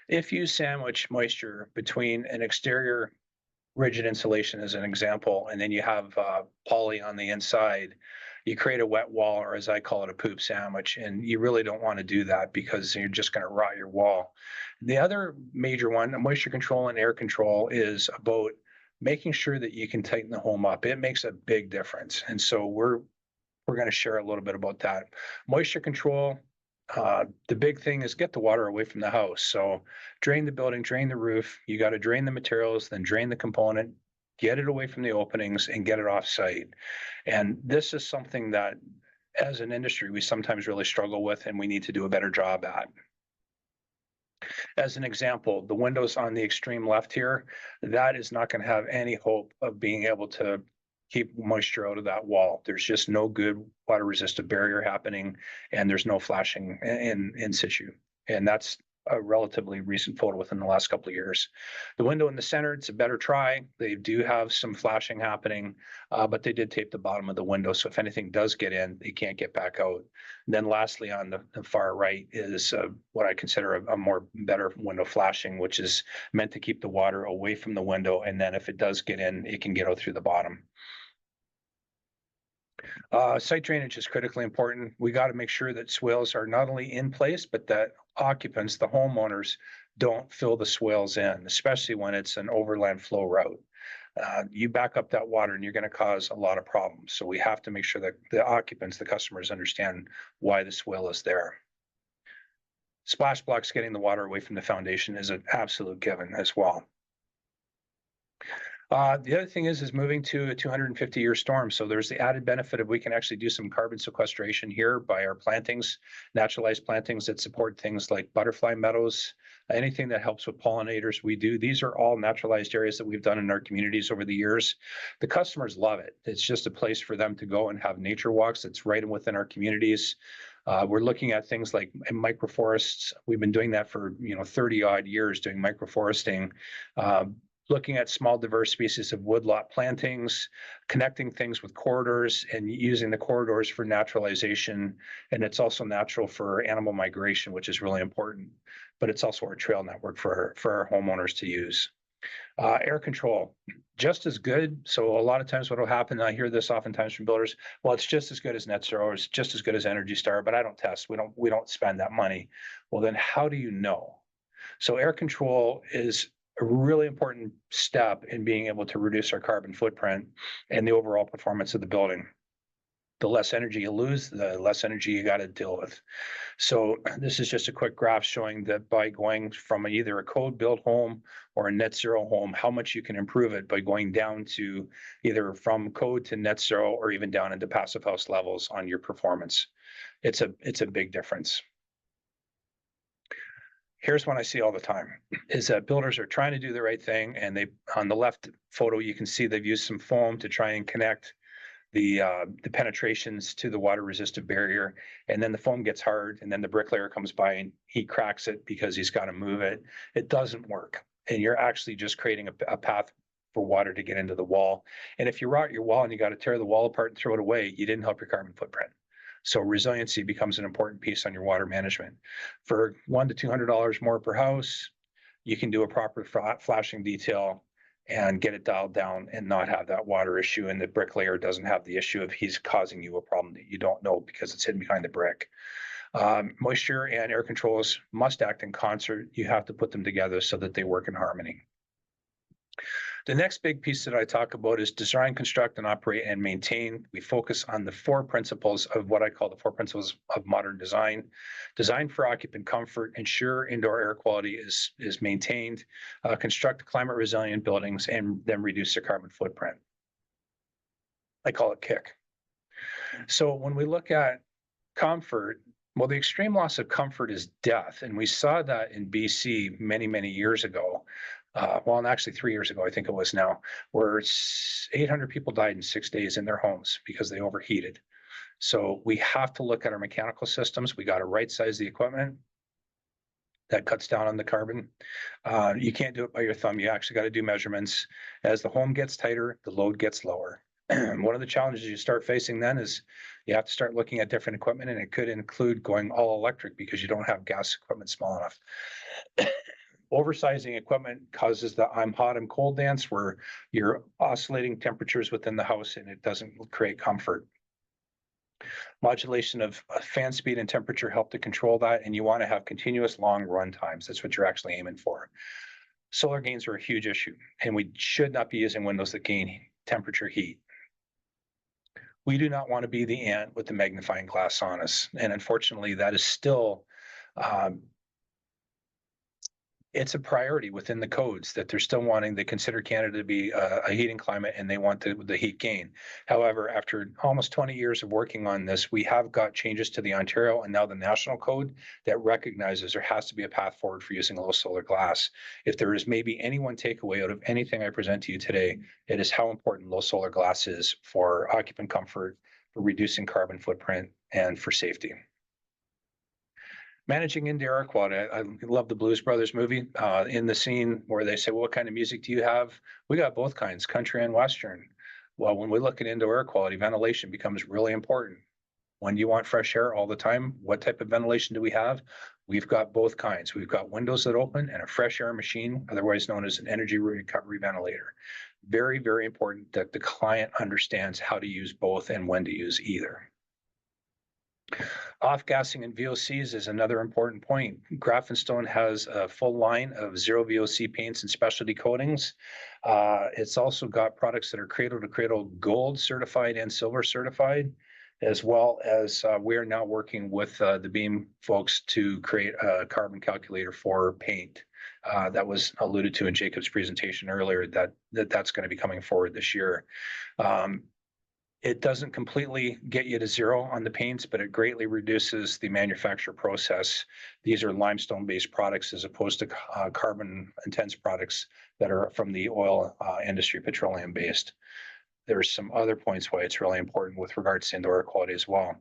If you sandwich moisture between an exterior rigid insulation as an example, and then you have poly on the inside, you create a wet wall, or as I call it, a poop sandwich. And you really don't want to do that, because you're just going to rot your wall. The other major one, moisture control and air control, is about making sure that you can tighten the home up. It makes a big difference. And so we're going to share a little bit about that. Moisture control, the big thing is get the water away from the house. So drain the building, drain the roof. You got to drain the materials, then drain the component, get it away from the openings, and get it off site. And this is something that, as an industry, we sometimes really struggle with, and we need to do a better job at. As an example, the windows on the extreme left here, that is not going to have any hope of being able to keep moisture out of that wall. There's just no good water resistant barrier happening, and there's no flashing in situ. And that's a relatively recent photo within the last couple of years. The window in the center, it's a better try. They do have some flashing happening, but they did tape the bottom of the window. So if anything does get in, they can't get back out. And then lastly, on the far right is what I consider a more better window flashing, which is meant to keep the water away from the window. And then if it does get in, it can get out through the bottom. Site drainage is critically important. We got to make sure that swales are not only in place, but that occupants, the homeowners, don't fill the swales in, especially when it's an overland flow route. You back up that water and you're going to cause a lot of problems. So we have to make sure that the occupants, the customers, understand why the swale is there. Splash blocks getting the water away from the foundation is an absolute given as well. The other thing is moving to a 250-year storm. So there's the added benefit of we can actually do some carbon sequestration here by our plantings, naturalized plantings that support things like butterfly meadows, anything that helps with pollinators we do. These are all naturalized areas that we've done in our communities over the years. The customers love it. It's just a place for them to go and have nature walks. That's right within our communities. We're looking at things like microforests. We've been doing that for 30 odd years, doing microforesting. Looking at small diverse species of woodlot plantings, connecting things with corridors and using the corridors for naturalization. And it's also natural for animal migration, which is really important, but it's also our trail network for our homeowners to use. Air control, just as good. So a lot of times what will happen, and I hear this oftentimes from builders, well, it's just as good as Net Zero, or it's just as good as Energy Star, but I don't test. We don't spend that money. Well, then how do you know? So air control is a really important step in being able to reduce our carbon footprint and the overall performance of the building. The less energy you lose, the less energy you got to deal with. So this is just a quick graph showing that by going from either a code built home or a net zero home, how much you can improve it by going down to either from code to net zero or even down into passive house levels on your performance. It's a big difference. Here's one I see all the time, is that builders are trying to do the right thing, and on the left photo, you can see they've used some foam to try and connect the penetrations to the water resistant barrier, and then the foam gets hard, and then the bricklayer comes by and he cracks it because he's got to move it. It doesn't work, and you're actually just creating a path for water to get into the wall. And if you rot your wall and you got to tear the wall apart and throw it away, you didn't help your carbon footprint. So resiliency becomes an important piece on your water management. For $100 to $200 more per house, you can do a proper flashing detail and get it dialed down and not have that water issue. And the bricklayer doesn't have the issue of he's causing you a problem that you don't know because it's hidden behind the brick. Moisture and air controls must act in concert. You have to put them together so that they work in harmony. The next big piece that I talk about is design, construct, and operate and maintain. We focus on the 4 principles of what I call the 4 principles of modern design. Design for occupant comfort, ensure indoor air quality is maintained, construct climate resilient buildings, and then reduce their carbon footprint. I call it KICK. So when we look at comfort, well, the extreme loss of comfort is death. And we saw that in BC many, many years ago. Well, and actually 3 years ago, I think it was now, where 800 people died in 6 days in their homes because they overheated. So we have to look at our mechanical systems. We got to right size the equipment. That cuts down on the carbon. You can't do it by your thumb. You actually got to do measurements. As the home gets tighter, the load gets lower. One of the challenges you start facing then is you have to start looking at different equipment, and it could include going all electric because you don't have gas equipment small enough. Oversizing equipment causes the I'm hot, I'm cold dance, where you're oscillating temperatures within the house and it doesn't create comfort. Modulation of fan speed and temperature help to control that, and you want to have continuous long run times. That's what you're actually aiming for. Solar gains are a huge issue, and we should not be using windows that gain temperature heat. We do not want to be the ant with the magnifying glass on us, and unfortunately, that is still it's a priority within the codes that they're still wanting. They consider Canada to be a heating climate, and they want the heat gain. However, after almost 20 years of working on this, we have got changes to the Ontario and now the national code that recognizes there has to be a path forward for using low solar glass. If there is maybe any one takeaway out of anything I present to you today, it is how important low solar glass is for occupant comfort, for reducing carbon footprint, and for safety. Managing indoor air quality. I love the Blues Brothers movie. In the scene where they say, well, "What kind of music do you have?" We got both kinds, country and Western. Well, when we look at indoor air quality, ventilation becomes really important. When do you want fresh air all the time? What type of ventilation do we have? We've got both kinds. We've got windows that open and a fresh air machine, otherwise known as an energy recovery ventilator. Very, very important that the client understands how to use both and when to use either. Off-gassing and VOCs is another important point. Grafenstone has a full line of zero VOC paints and specialty coatings. It's also got products that are Cradle to Cradle Gold certified and Silver certified, as well as we are now working with the Beam folks to create a carbon calculator for paint. That was alluded to in Jacob's presentation earlier, that's going to be coming forward this year. It doesn't completely get you to zero on the paints, but it greatly reduces the manufacture process. These are limestone-based products as opposed to carbon-intense products that are from the oil industry, petroleum-based. There's some other points why it's really important with regards to indoor air quality as well.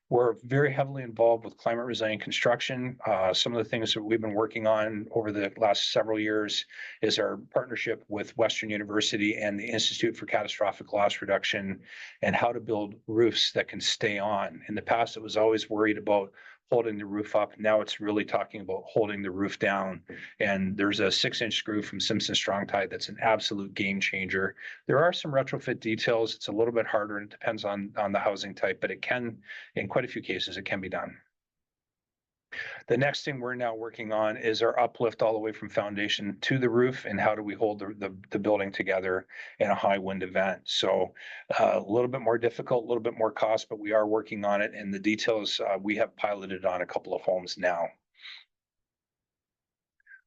We're very heavily involved with climate resilient construction. Some of the things that we've been working on over the last several years is our partnership with Western University and the Institute for Catastrophic Loss Reduction, and how to build roofs that can stay on. In the past, it was always worried about holding the roof up. Now it's really talking about holding the roof down. And there's a 6-inch screw from Simpson Strong-Tie that's an absolute game changer. There are some retrofit details. It's a little bit harder, and it depends on the housing type, but it can, in quite a few cases, it can be done. The next thing we're now working on is our uplift all the way from foundation to the roof, and how do we hold the building together in a high wind event. So a little bit more difficult, a little bit more cost, but we are working on it, and the details we have piloted on a couple of homes now.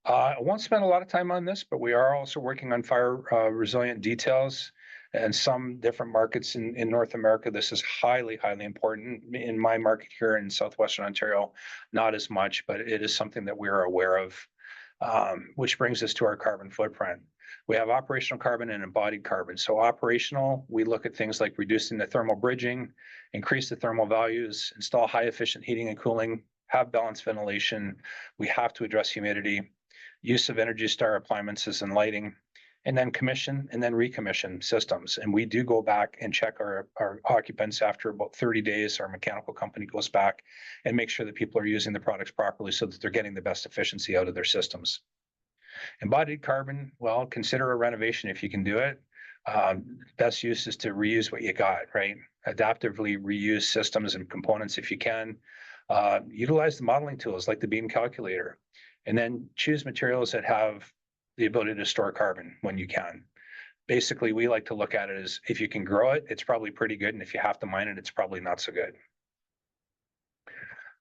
I won't spend a lot of time on this, but we are also working on fire resilient details and some different markets in North America. This is highly, highly important. In my market here in Southwestern Ontario, not as much, but it is something that we are aware of, which brings us to our carbon footprint. We have operational carbon and embodied carbon. So operational, we look at things like reducing the thermal bridging, increase the thermal values, install high efficient heating and cooling, have balanced ventilation. We have to address humidity, use of Energy Star appliances and lighting, and then commission and then recommission systems. And we do go back and check our occupants after about 30 days. Our mechanical company goes back and makes sure that people are using the products properly so that they're getting the best efficiency out of their systems. Embodied carbon, well, consider a renovation if you can do it. Best use is to reuse what you got, right? Adaptively reuse systems and components if you can. Utilize the modeling tools like the Beam calculator, and then choose materials that have the ability to store carbon when you can. Basically, we like to look at it as, if you can grow it, it's probably pretty good, and if you have to mine it, it's probably not so good.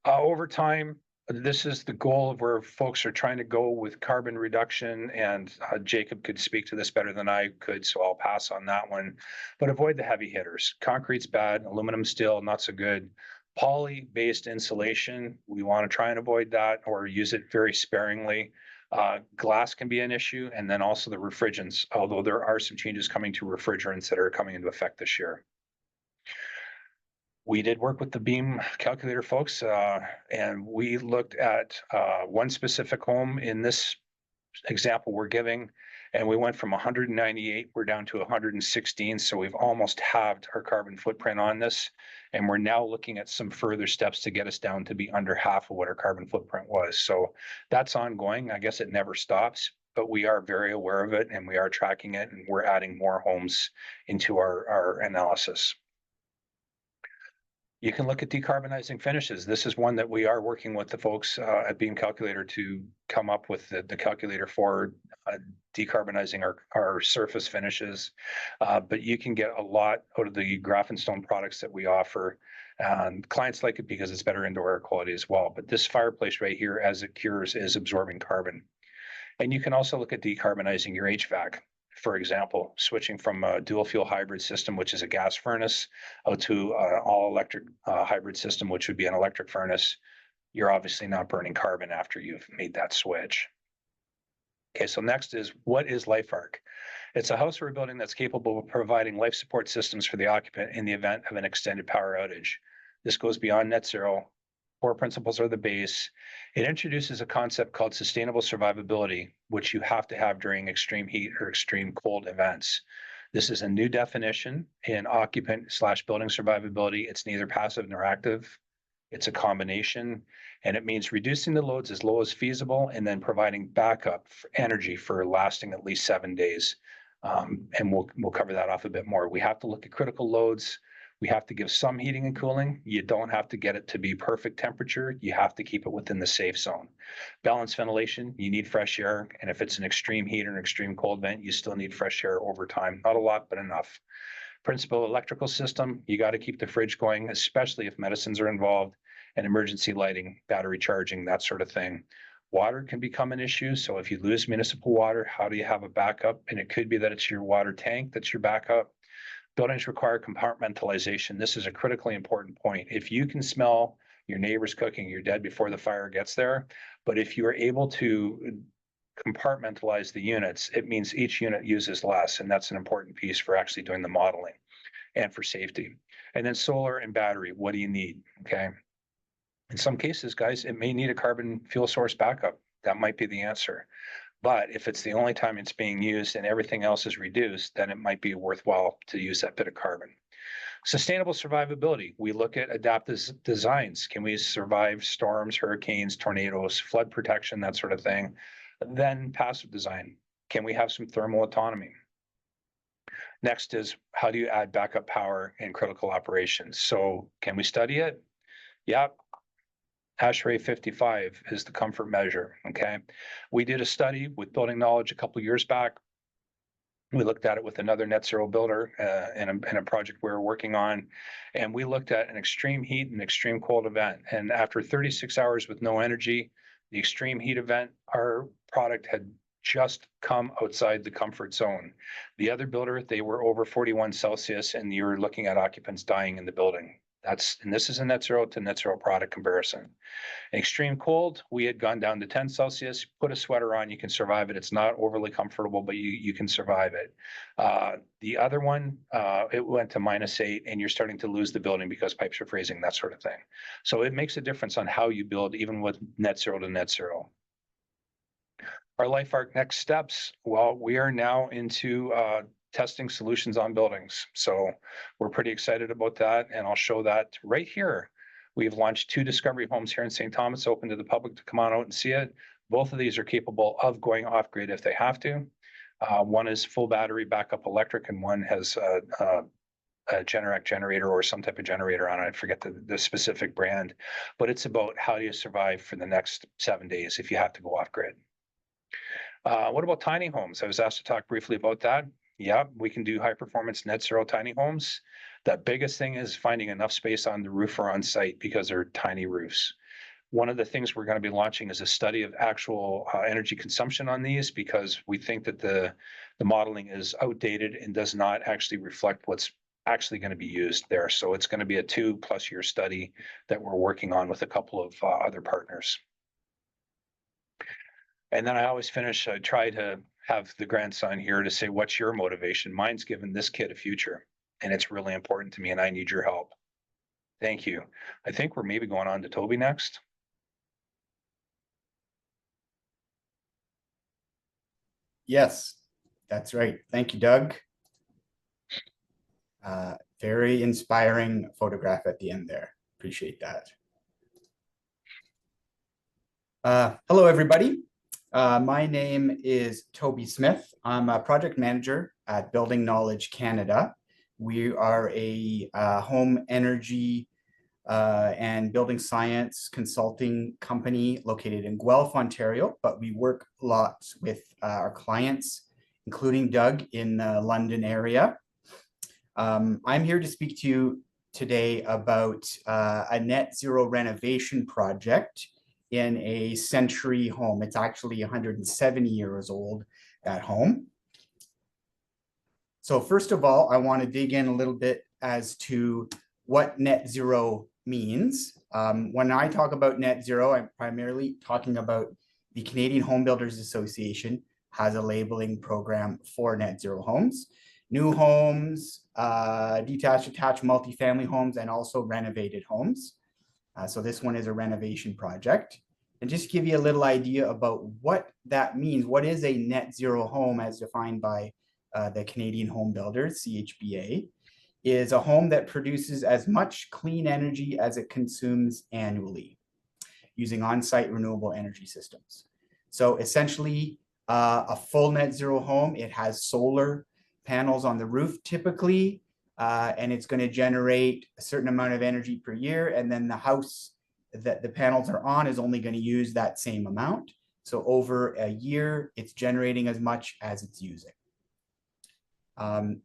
Over time, this is the goal of where folks are trying to go with carbon reduction, and Jacob could speak to this better than I could, so I'll pass on that one. But avoid the heavy hitters. Concrete's bad, aluminum, steel, not so good. Poly-based insulation, we want to try and avoid that or use it very sparingly. Glass can be an issue, and then also the refrigerants, although there are some changes coming to refrigerants that are coming into effect this year. We did work with the Beam calculator folks, and we looked at one specific home in this example we're giving, and we went from 198, we're down to 116. So we've almost halved our carbon footprint on this. And we're now looking at some further steps to get us down to be under half of what our carbon footprint was. So that's ongoing. I guess it never stops, but we are very aware of it, and we are tracking it, and we're adding more homes into our analysis. You can look at decarbonizing finishes. This is one that we are working with the folks at Beam Calculator to come up with the calculator for decarbonizing our surface finishes. But you can get a lot out of the Grafenstone products that we offer. Clients like it because it's better indoor air quality as well. But this fireplace right here, as it cures, is absorbing carbon. And you can also look at decarbonizing your HVAC. For example, switching from a dual fuel hybrid system, which is a gas furnace, out to an all electric hybrid system, which would be an electric furnace. You're obviously not burning carbon after you've made that switch. Okay, so next is, what is LifeArc? It's a house we're building that's capable of providing life support systems for the occupant in the event of an extended power outage. This goes beyond net zero. Core principles are the base. It introduces a concept called sustainable survivability, which you have to have during extreme heat or extreme cold events. This is a new definition in occupant/building survivability. It's neither passive nor active. It's a combination, and it means reducing the loads as low as feasible and then providing backup for energy for lasting at least 7 days. And we'll cover that off a bit more. We have to look at critical loads. We have to give some heating and cooling. You don't have to get it to be perfect temperature. You have to keep it within the safe zone. Balanced ventilation, you need fresh air. And if it's an extreme heat or an extreme cold vent, you still need fresh air over time. Not a lot, but enough. Principal electrical system, you got to keep the fridge going, especially if medicines are involved, and emergency lighting, battery charging, that sort of thing. Water can become an issue. So if you lose municipal water, how do you have a backup? And it could be that it's your water tank that's your backup. Buildings require compartmentalization. This is a critically important point. If you can smell your neighbor's cooking, you're dead before the fire gets there. But if you are able to compartmentalize the units, it means each unit uses less. And that's an important piece for actually doing the modeling and for safety. And then solar and battery, what do you need? Okay. In some cases, guys, it may need a carbon fuel source backup. That might be the answer. But if it's the only time it's being used and everything else is reduced, then it might be worthwhile to use that bit of carbon. Sustainable survivability. We look at adaptive designs. Can we survive storms, hurricanes, tornadoes, flood protection, that sort of thing? Then passive design. Can we have some thermal autonomy? Next is, how do you add backup power in critical operations? So can we study it? Yeah. ASHRAE 55 is the comfort measure, okay? We did a study with Building Knowledge a couple of years back. We looked at it with another net zero builder in a project we were working on, and we looked at an extreme heat and extreme cold event. And after 36 hours with no energy, the extreme heat event, our product had just come outside the comfort zone. The other builder, they were over 41 Celsius, and you were looking at occupants dying in the building. And this is a net zero to net zero product comparison. In extreme cold, we had gone down to 10 Celsius, put a sweater on, you can survive it. It's not overly comfortable, but you can survive it. The other one, it went to -8, and you're starting to lose the building because pipes are freezing, that sort of thing. So it makes a difference on how you build, even with net zero to net zero. Our LifeArc next steps, well, we are now into testing solutions on buildings. So we're pretty excited about that, and I'll show that right here. We've launched 2 Discovery homes here in St. Thomas, open to the public to come on out and see it. Both of these are capable of going off grid if they have to. One is full battery backup electric, and one has a Generac generator or some type of generator on it. I forget the specific brand, but it's about how do you survive for the next 7 days if you have to go off grid. What about tiny homes? I was asked to talk briefly about that. Yeah, we can do high performance net zero tiny homes. The biggest thing is finding enough space on the roof or on site because they're tiny roofs. One of the things we're going to be launching is a study of actual energy consumption on these, because we think that the modeling is outdated and does not actually reflect what's actually going to be used there. So it's going to be a 2+ year study that we're working on with a couple of other partners. And then I always finish, I try to have the grandson here to say, what's your motivation? Mine's given this kid a future, and it's really important to me, and I need your help. Thank you. I think we're maybe going on to Toby next. Yes, that's right. Thank you, Doug. Very inspiring photograph at the end there. Appreciate that. Hello, everybody. My name is Toby Smith. I'm a project manager at Building Knowledge Canada. We are a home energy and building science consulting company located in Guelph, Ontario, but we work lots with our clients, including Doug in the London area. I'm here to speak to you today about a net zero renovation project in a century home. It's actually 170 years old, that home. So first of all, I want to dig in a little bit as to what net zero means. When I talk about net zero, I'm primarily talking about the Canadian Home Builders Association has a labeling program for net zero homes, new homes, detached, attached, multifamily homes, and also renovated homes. So this one is a renovation project. And just give you a little idea about what that means. What is a net zero home as defined by the Canadian Home Builders, CHBA, is a home that produces as much clean energy as it consumes annually using on-site renewable energy systems. So essentially a full net zero home, it has solar panels on the roof typically, and it's going to generate a certain amount of energy per year. And then the house that the panels are on is only going to use that same amount. So over a year, it's generating as much as it's using.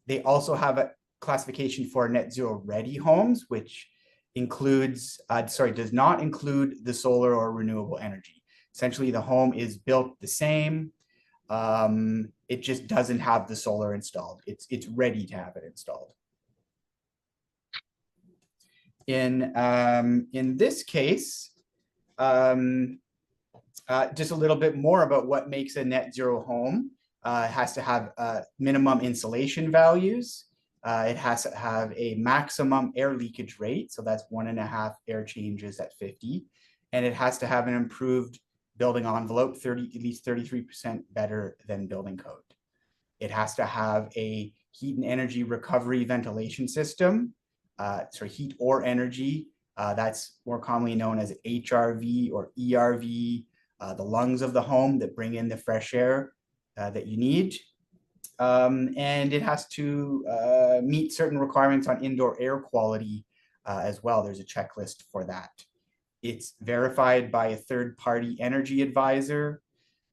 They also have a classification for net zero ready homes, which includes, does not include the solar or renewable energy. Essentially, the home is built the same. It just doesn't have the solar installed. It's ready to have it installed. In this case, just a little bit more about what makes a net zero home. It has to have minimum insulation values. It has to have a maximum air leakage rate. So that's 1.5 air changes at 50. And it has to have an improved building envelope, at least 33% better than building code. It has to have a heat and energy recovery ventilation system. Heat or energy, that's more commonly known as HRV or ERV, the lungs of the home that bring in the fresh air that you need. And it has to meet certain requirements on indoor air quality as well. There's a checklist for that. It's verified by a third-party energy advisor,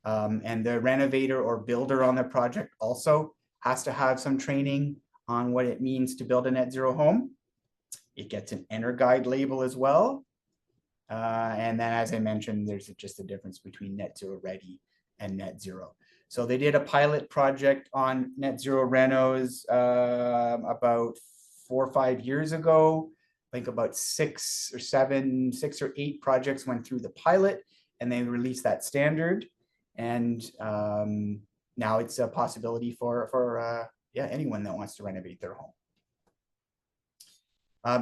and the renovator or builder on the project also has to have some training on what it means to build a net zero home. It gets an EnerGuide label as well. And then, as I mentioned, there's just a difference between net zero ready and net zero. So they did a pilot project on net zero renos about 4 or 5 years ago. I think about 6 or 8 projects went through the pilot, and they released that standard. And now it's a possibility for anyone that wants to renovate their home.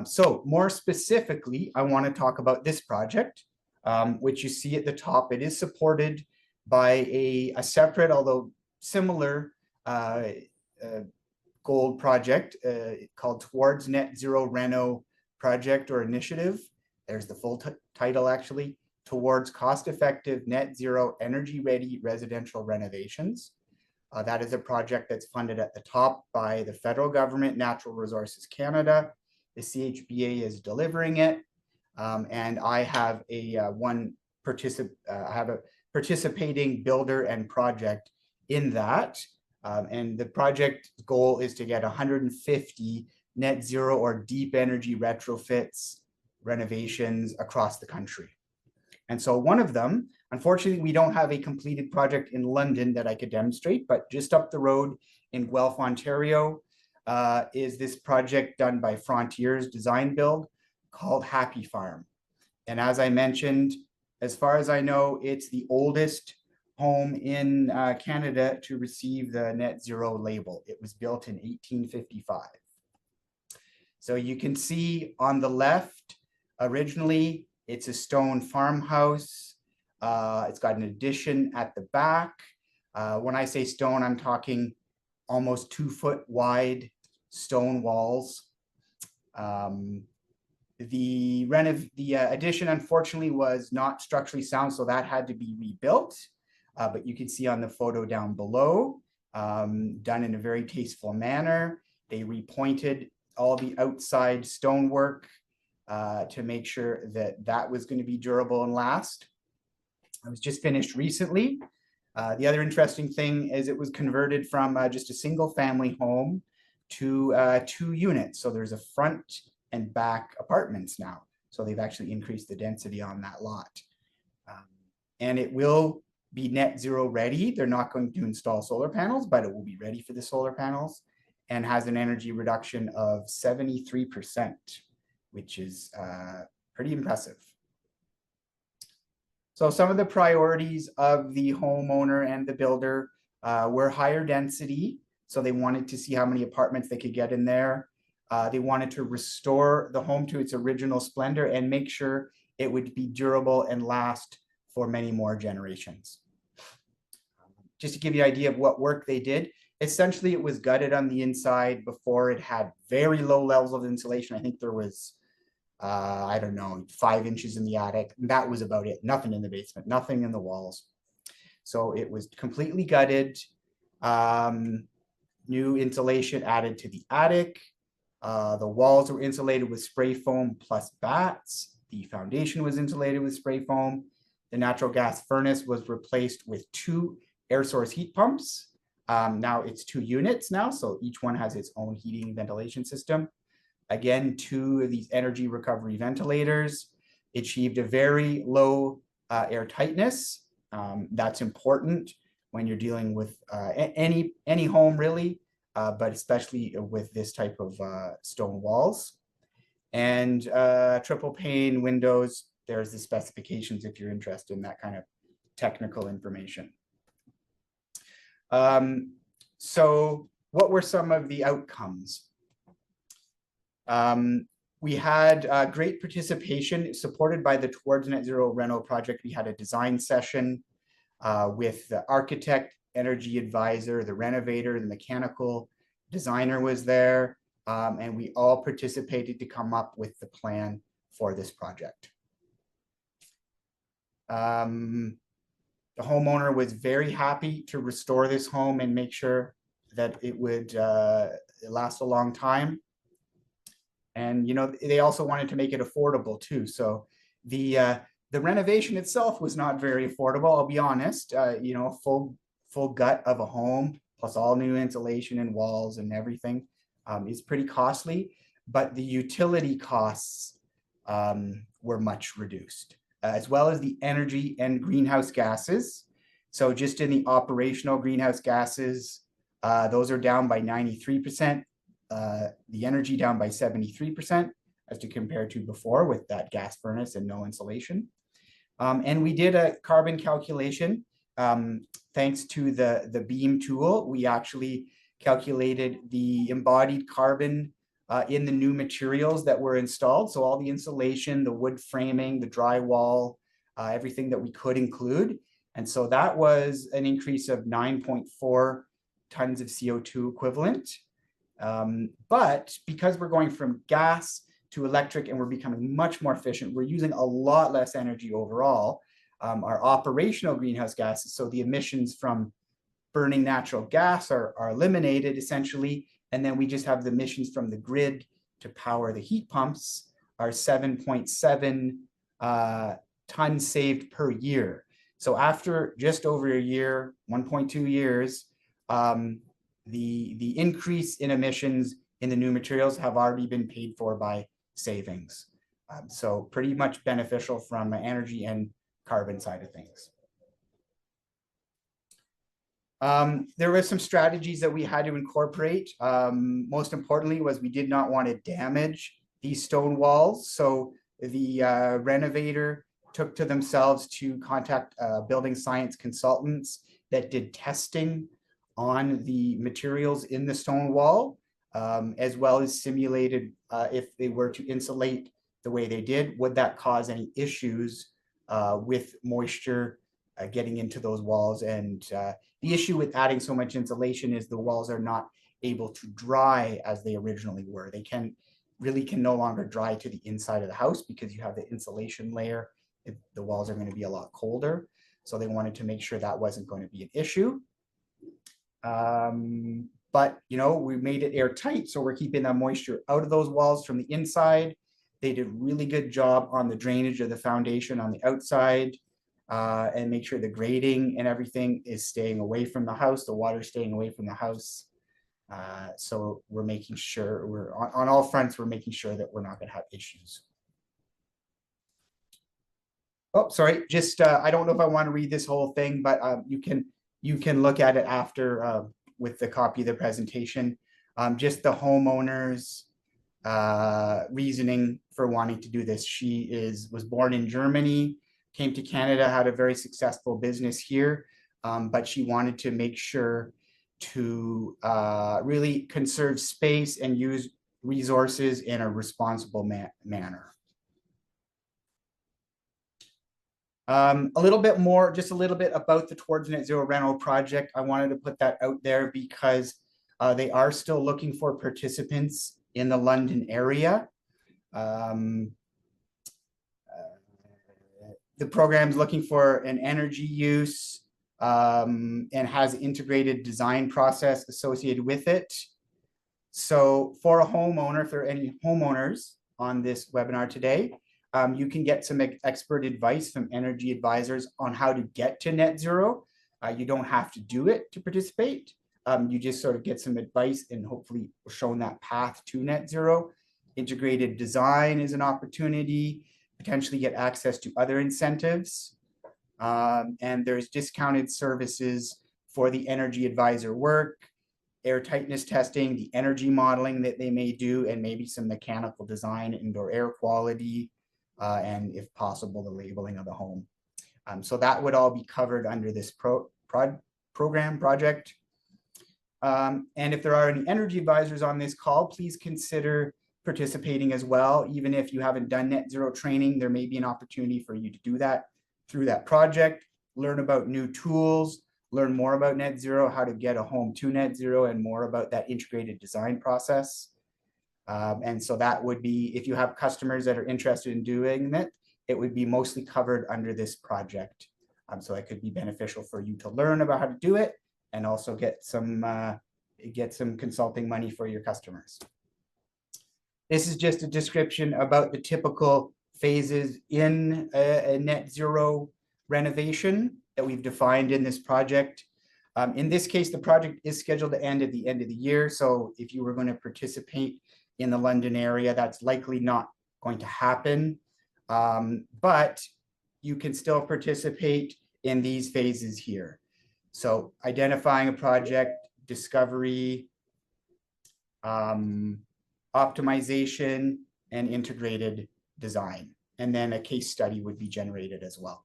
So more specifically, I want to talk about this project, which you see at the top. It is supported by a separate, although similar, gold project called Towards Net Zero Reno Project or Initiative. There's the full title, actually, Towards Cost-Effective Net Zero Energy Ready Residential Renovations. That is a project that's funded at the top by the federal government, Natural Resources Canada. The CHBA is delivering it, and I have a participating builder and project in that. And the project goal is to get 150 net zero or deep energy retrofits, renovations across the country. And so one of them, unfortunately, we don't have a completed project in London that I could demonstrate, but just up the road in Guelph, Ontario, is this project done by Frontiers Design Build called Happy Farm. And as I mentioned, as far as I know, it's the oldest home in Canada to receive the net zero label. It was built in 1855. So you can see on the left, originally, it's a stone farmhouse. It's got an addition at the back. When I say stone, I'm talking almost 2 foot wide stone walls. The addition, unfortunately, was not structurally sound, so that had to be rebuilt. But you can see on the photo down below, done in a very tasteful manner. They repointed all the outside stonework to make sure that that was going to be durable and last. It was just finished recently. The other interesting thing is it was converted from just a single family home to 2 units. So there's a front and back apartments now. So they've actually increased the density on that lot. And it will be net zero ready. They're not going to install solar panels, but it will be ready for the solar panels and has an energy reduction of 73%, which is pretty impressive. So some of the priorities of the homeowner and the builder were higher density. So they wanted to see how many apartments they could get in there. They wanted to restore the home to its original splendor and make sure it would be durable and last for many more generations. Just to give you an idea of what work they did, essentially it was gutted on the inside before. It had very low levels of insulation. I think there was, I don't know, 5 inches in the attic. That was about it. Nothing in the basement, nothing in the walls. So it was completely gutted. New insulation added to the attic. The walls were insulated with spray foam plus bats. The foundation was insulated with spray foam. The natural gas furnace was replaced with 2 air source heat pumps. Now it's 2 units now, so each one has its own heating ventilation system. Again, 2 of these energy recovery ventilators achieved a very low air tightness. That's important when you're dealing with any home really, but especially with this type of stone walls. And triple pane windows, there's the specifications if you're interested in that kind of technical information. So what were some of the outcomes? We had great participation supported by the Towards Net Zero Reno project. We had a design session with the architect, energy advisor, the renovator, the mechanical designer was there, and we all participated to come up with the plan for this project. The homeowner was very happy to restore this home and make sure that it would last a long time. And, you know, they also wanted to make it affordable too. So the renovation itself was not very affordable, I'll be honest. You know, full gut of a home plus all new insulation and walls and everything is pretty costly, but the utility costs were much reduced, as well as the energy and greenhouse gases. So just in the operational greenhouse gases, those are down by 93%, the energy down by 73% as to compare to before with that gas furnace and no insulation. And we did a carbon calculation. Thanks to the BEAM tool, we actually calculated the embodied carbon in the new materials that were installed. So all the insulation, the wood framing, the drywall, everything that we could include. And so that was an increase of 9.4 tons of CO2 equivalent. But because we're going from gas to electric and we're becoming much more efficient, we're using a lot less energy overall. Our operational greenhouse gases, so the emissions from burning natural gas are eliminated essentially. And then we just have the emissions from the grid to power the heat pumps are 7.7 tons saved per year. So after just over a year, 1.2 years, the increase in emissions in the new materials have already been paid for by savings. So pretty much beneficial from an energy and carbon side of things. There were some strategies that we had to incorporate. Most importantly was we did not want to damage these stone walls. So the renovator took to themselves to contact building science consultants that did testing on the materials in the stone wall, as well as simulated if they were to insulate the way they did, would that cause any issues with moisture getting into those walls. And the issue with adding so much insulation is the walls are not able to dry as they originally were. They can no longer dry to the inside of the house because you have the insulation layer. The walls are going to be a lot colder. So they wanted to make sure that wasn't going to be an issue. But, you know, we made it airtight. So we're keeping that moisture out of those walls from the inside. They did a really good job on the drainage of the foundation on the outside. And make sure the grading and everything is staying away from the house, the water staying away from the house. So we're making sure we're on all fronts, we're making sure that we're not going to have issues. Oh, sorry, just I don't know if I want to read this whole thing, but you can look at it after with the copy of the presentation. Just the homeowner's reasoning for wanting to do this. She was born in Germany, came to Canada, had a very successful business here, but she wanted to make sure to really conserve space and use resources in a responsible manner. A little bit more, just a little bit about the Towards Net Zero Rental project. I wanted to put that out there because they are still looking for participants in the London area. The program's looking for an energy use and has integrated design process associated with it. So for a homeowner, if there are any homeowners on this webinar today, you can get some expert advice from energy advisors on how to get to net zero. You don't have to do it to participate. You just sort of get some advice and hopefully shown that path to net zero. Integrated design is an opportunity, potentially get access to other incentives. And there's discounted services for the energy advisor work, air tightness testing, the energy modeling that they may do, and maybe some mechanical design, indoor air quality, and if possible, the labeling of the home. So that would all be covered under this project. And if there are any energy advisors on this call, please consider participating as well. Even if you haven't done net zero training, there may be an opportunity for you to do that through that project, learn about new tools, learn more about net zero, how to get a home to net zero, and more about that integrated design process. And so that would be, if you have customers that are interested in doing it, it would be mostly covered under this project. So it could be beneficial for you to learn about how to do it and also get some consulting money for your customers. This is just a description about the typical phases in a net zero renovation that we've defined in this project. In this case, the project is scheduled to end at the end of the year. So if you were going to participate in the London area, that's likely not going to happen. But you can still participate in these phases here. So identifying a project, discovery, optimization, and integrated design. And then a case study would be generated as well.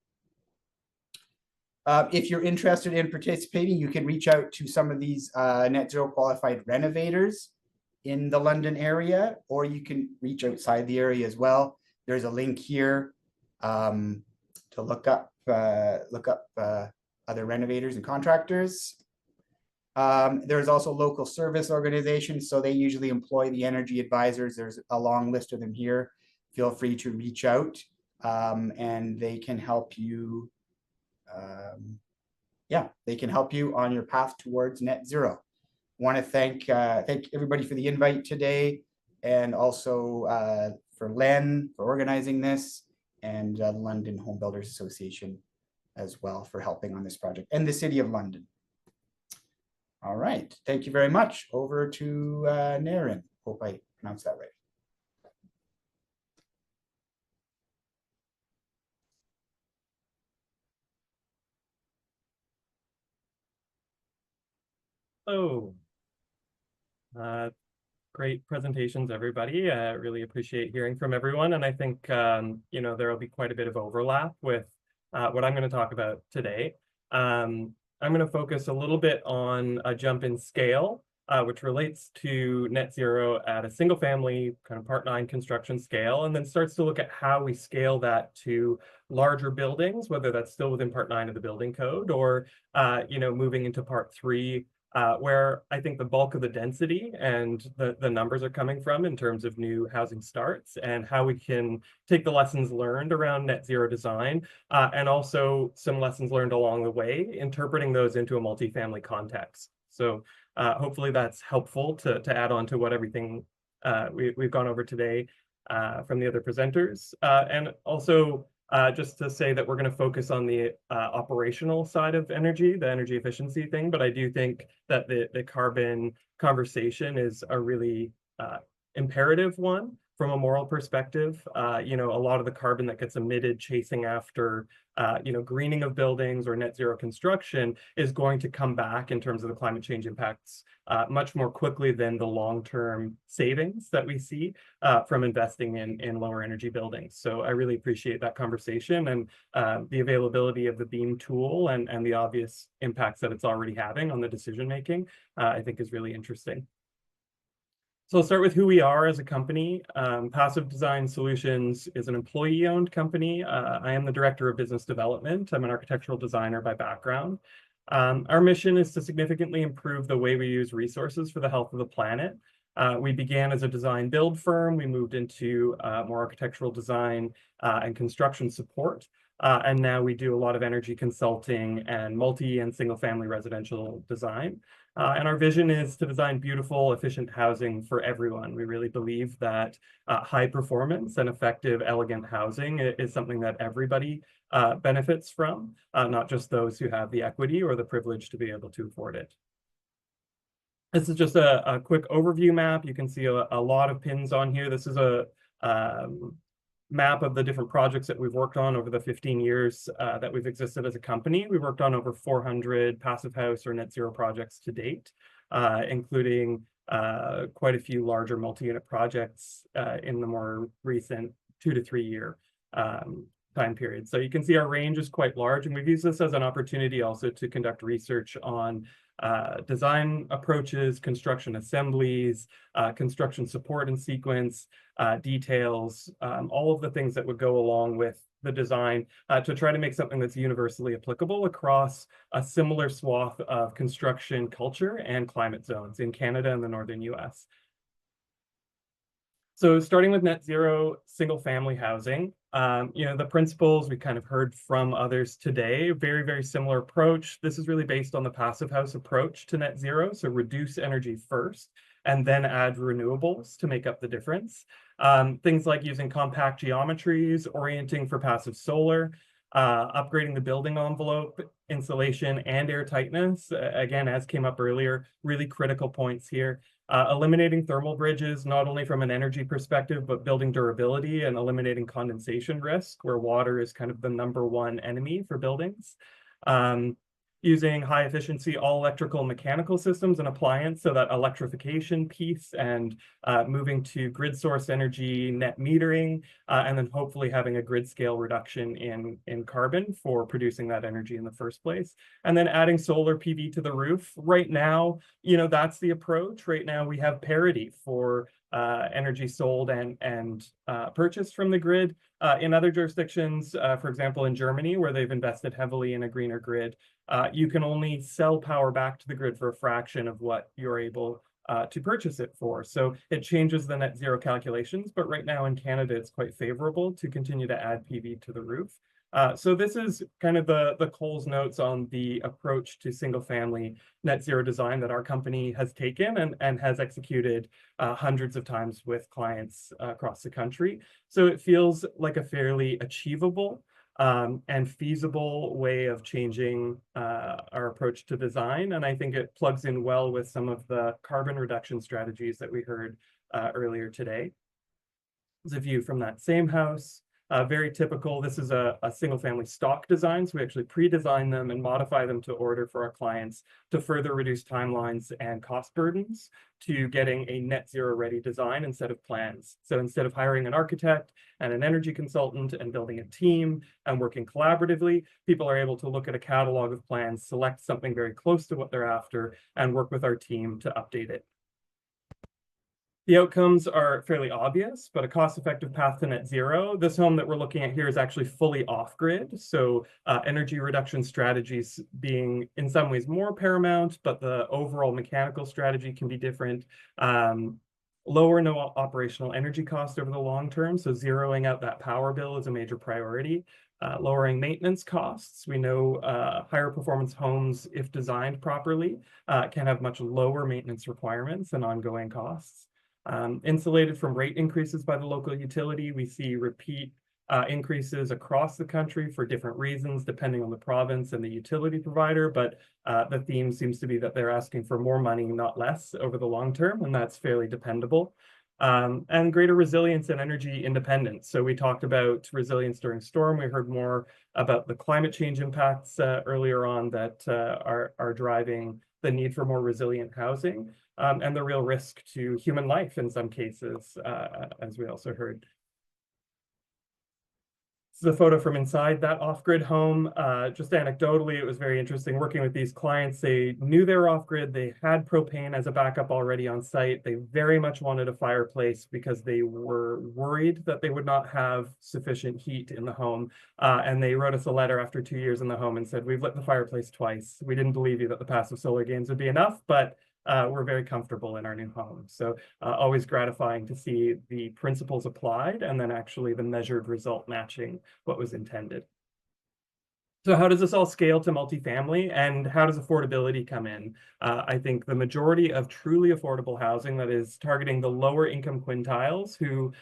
If you're interested in participating, you can reach out to some of these net zero qualified renovators in the London area, or you can reach outside the area as well. There's a link here to look up other renovators and contractors. There's also local service organizations, so they usually employ the energy advisors. There's a long list of them here. Feel free to reach out and they can help you. They can help you on your path towards net zero. Want to thank everybody for the invite today, and also for Len for organizing this, and the London Home Builders Association as well for helping on this project, and the City of London. All right, thank you very much. Over to Naren. Hope I pronounced that right. Oh, great presentations, everybody. Really appreciate hearing from everyone. And I think, you know, there will be quite a bit of overlap with what I'm going to talk about today. I'm going to focus a little bit on a jump in scale, which relates to net zero at a single family kind of Part 9 construction scale, and then starts to look at how we scale that to larger buildings, whether that's still within Part 9 of the building code or, you know, moving into Part 3, where I think the bulk of the density and the numbers are coming from in terms of new housing starts, and how we can take the lessons learned around net zero design and also some lessons learned along the way, interpreting those into a multifamily context. So hopefully that's helpful to add on to what everything we've gone over today from the other presenters. And also just to say that we're going to focus on the operational side of energy, the energy efficiency thing, but I do think that the carbon conversation is a really imperative one from a moral perspective. You know, a lot of the carbon that gets emitted chasing after, you know, greening of buildings or net zero construction is going to come back in terms of the climate change impacts much more quickly than the long-term savings that we see from investing in lower energy buildings. So I really appreciate that conversation, and the availability of the BEAM tool and the obvious impacts that it's already having on the decision-making, I think is really interesting. So I'll start with who we are as a company. Passive Design Solutions is an employee-owned company. I am the Director of Business Development. I'm an architectural designer by background. Our mission is to significantly improve the way we use resources for the health of the planet. We began as a design build firm. We moved into more architectural design and construction support. And now we do a lot of energy consulting and multi and single family residential design. And our vision is to design beautiful, efficient housing for everyone. We really believe that high performance and effective, elegant housing is something that everybody benefits from, not just those who have the equity or the privilege to be able to afford it. This is just a quick overview map. You can see a lot of pins on here. This is a map of the different projects that we've worked on over the 15 years that we've existed as a company. We've worked on over 400 passive house or net zero projects to date, including quite a few larger multi-unit projects in the more recent 2 to 3 year time period. So you can see our range is quite large, and we've used this as an opportunity also to conduct research on design approaches, construction assemblies, construction support and sequence, details, all of the things that would go along with the design to try to make something that's universally applicable across a similar swath of construction culture and climate zones in Canada and the northern US. So starting with net zero single family housing, the principles we kind of heard from others today, very, very similar approach. This is really based on the passive house approach to net zero. So reduce energy first and then add renewables to make up the difference. Things like using compact geometries, orienting for passive solar, upgrading the building envelope, insulation, and air tightness. Again, as came up earlier, really critical points here. Eliminating thermal bridges, not only from an energy perspective, but building durability and eliminating condensation risk, where water is kind of the #1 enemy for buildings. Using high efficiency all electrical and mechanical systems and appliance, so that electrification piece and moving to grid source energy, net metering, and then hopefully having a grid scale reduction in carbon for producing that energy in the first place. And then adding solar PV to the roof. Right now, that's the approach. Right now we have parity for energy sold and purchased from the grid. In other jurisdictions, for example, in Germany, where they've invested heavily in a greener grid, you can only sell power back to the grid for a fraction of what you're able to purchase it for. So it changes the net zero calculations, but right now in Canada, it's quite favorable to continue to add PV to the roof. So this is kind of the Coles notes on the approach to single family net zero design that our company has taken and has executed hundreds of times with clients across the country. So it feels like a fairly achievable and feasible way of changing our approach to design. And I think it plugs in well with some of the carbon reduction strategies that we heard earlier today. There's a view from that same house. Very typical. This is a single family stock design. So we actually pre-design them and modify them to order for our clients to further reduce timelines and cost burdens to getting a net zero ready design instead of plans. So instead of hiring an architect and an energy consultant and building a team and working collaboratively, people are able to look at a catalog of plans, select something very close to what they're after, and work with our team to update it. The outcomes are fairly obvious, but a cost-effective path to net zero. This home that we're looking at here is actually fully off-grid, so energy reduction strategies being in some ways more paramount, but the overall mechanical strategy can be different. Lower no operational energy cost over the long term, so zeroing out that power bill is a major priority. Lowering maintenance costs. We know higher performance homes, if designed properly, can have much lower maintenance requirements and ongoing costs. Insulated from rate increases by the local utility. We see repeat increases across the country for different reasons, depending on the province and the utility provider. But the theme seems to be that they're asking for more money, not less, over the long term, and that's fairly dependable. And greater resilience and energy independence. So we talked about resilience during storm. We heard more about the climate change impacts earlier on that are driving the need for more resilient housing. And the real risk to human life in some cases, as we also heard. This is a photo from inside that off-grid home. Just anecdotally, it was very interesting working with these clients. They knew they were off-grid. They had propane as a backup already on site. They very much wanted a fireplace because they were worried that they would not have sufficient heat in the home. And they wrote us a letter after 2 years in the home and said, "We've lit the fireplace twice. We didn't believe you that the passive solar gains would be enough, but we're very comfortable in our new home." So always gratifying to see the principles applied and then actually the measured result matching what was intended. So how does this all scale to multifamily, and how does affordability come in? I think the majority of truly affordable housing that is targeting the lower income quintiles who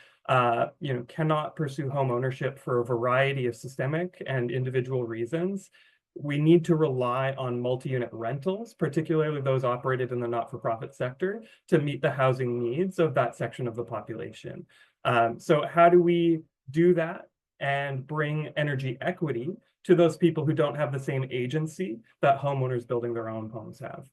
cannot pursue home ownership for a variety of systemic and individual reasons. We need to rely on multi-unit rentals, particularly those operated in the not-for-profit sector, to meet the housing needs of that section of the population. So how do we do that and bring energy equity to those people who don't have the same agency that homeowners building their own homes have?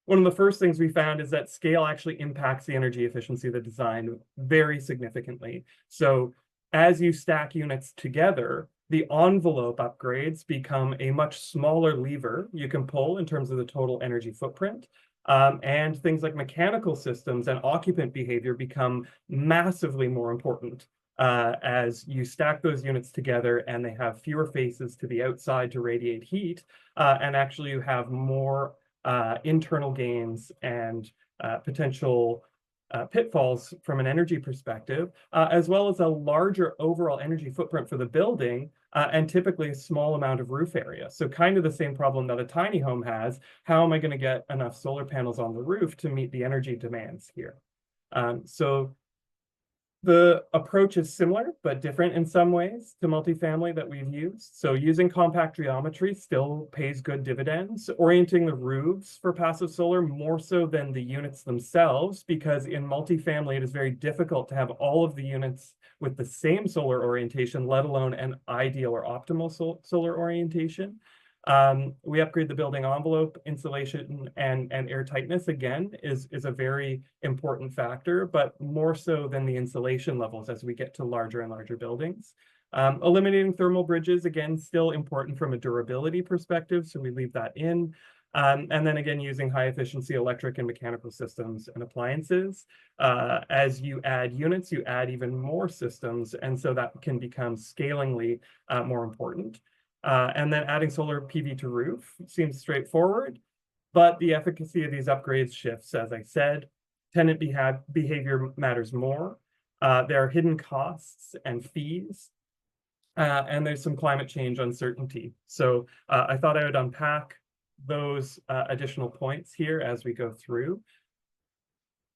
One of the first things we found is that scale actually impacts the energy efficiency of the design very significantly. So as you stack units together, the envelope upgrades become a much smaller lever you can pull in terms of the total energy footprint. And things like mechanical systems and occupant behavior become massively more important as you stack those units together and they have fewer faces to the outside to radiate heat. And actually you have more internal gains and potential pitfalls from an energy perspective, as well as a larger overall energy footprint for the building, and typically a small amount of roof area. So kind of the same problem that a tiny home has. How am I going to get enough solar panels on the roof to meet the energy demands here? So the approach is similar, but different in some ways to multifamily that we've used. So using compact geometry still pays good dividends, orienting the roofs for passive solar more so than the units themselves, because in multifamily, it is very difficult to have all of the units with the same solar orientation, let alone an ideal or optimal solar orientation. We upgrade the building envelope, insulation, and air tightness again is a very important factor, but more so than the insulation levels as we get to larger and larger buildings. Eliminating thermal bridges, again, still important from a durability perspective, so we leave that in. And then again, using high efficiency electric and mechanical systems and appliances. As you add units, you add even more systems, and so that can become scalingly more important. And then adding solar PV to roof seems straightforward, but the efficacy of these upgrades shifts, as I said. Tenant behavior matters more. There are hidden costs and fees, and there's some climate change uncertainty. So I thought I would unpack those additional points here as we go through.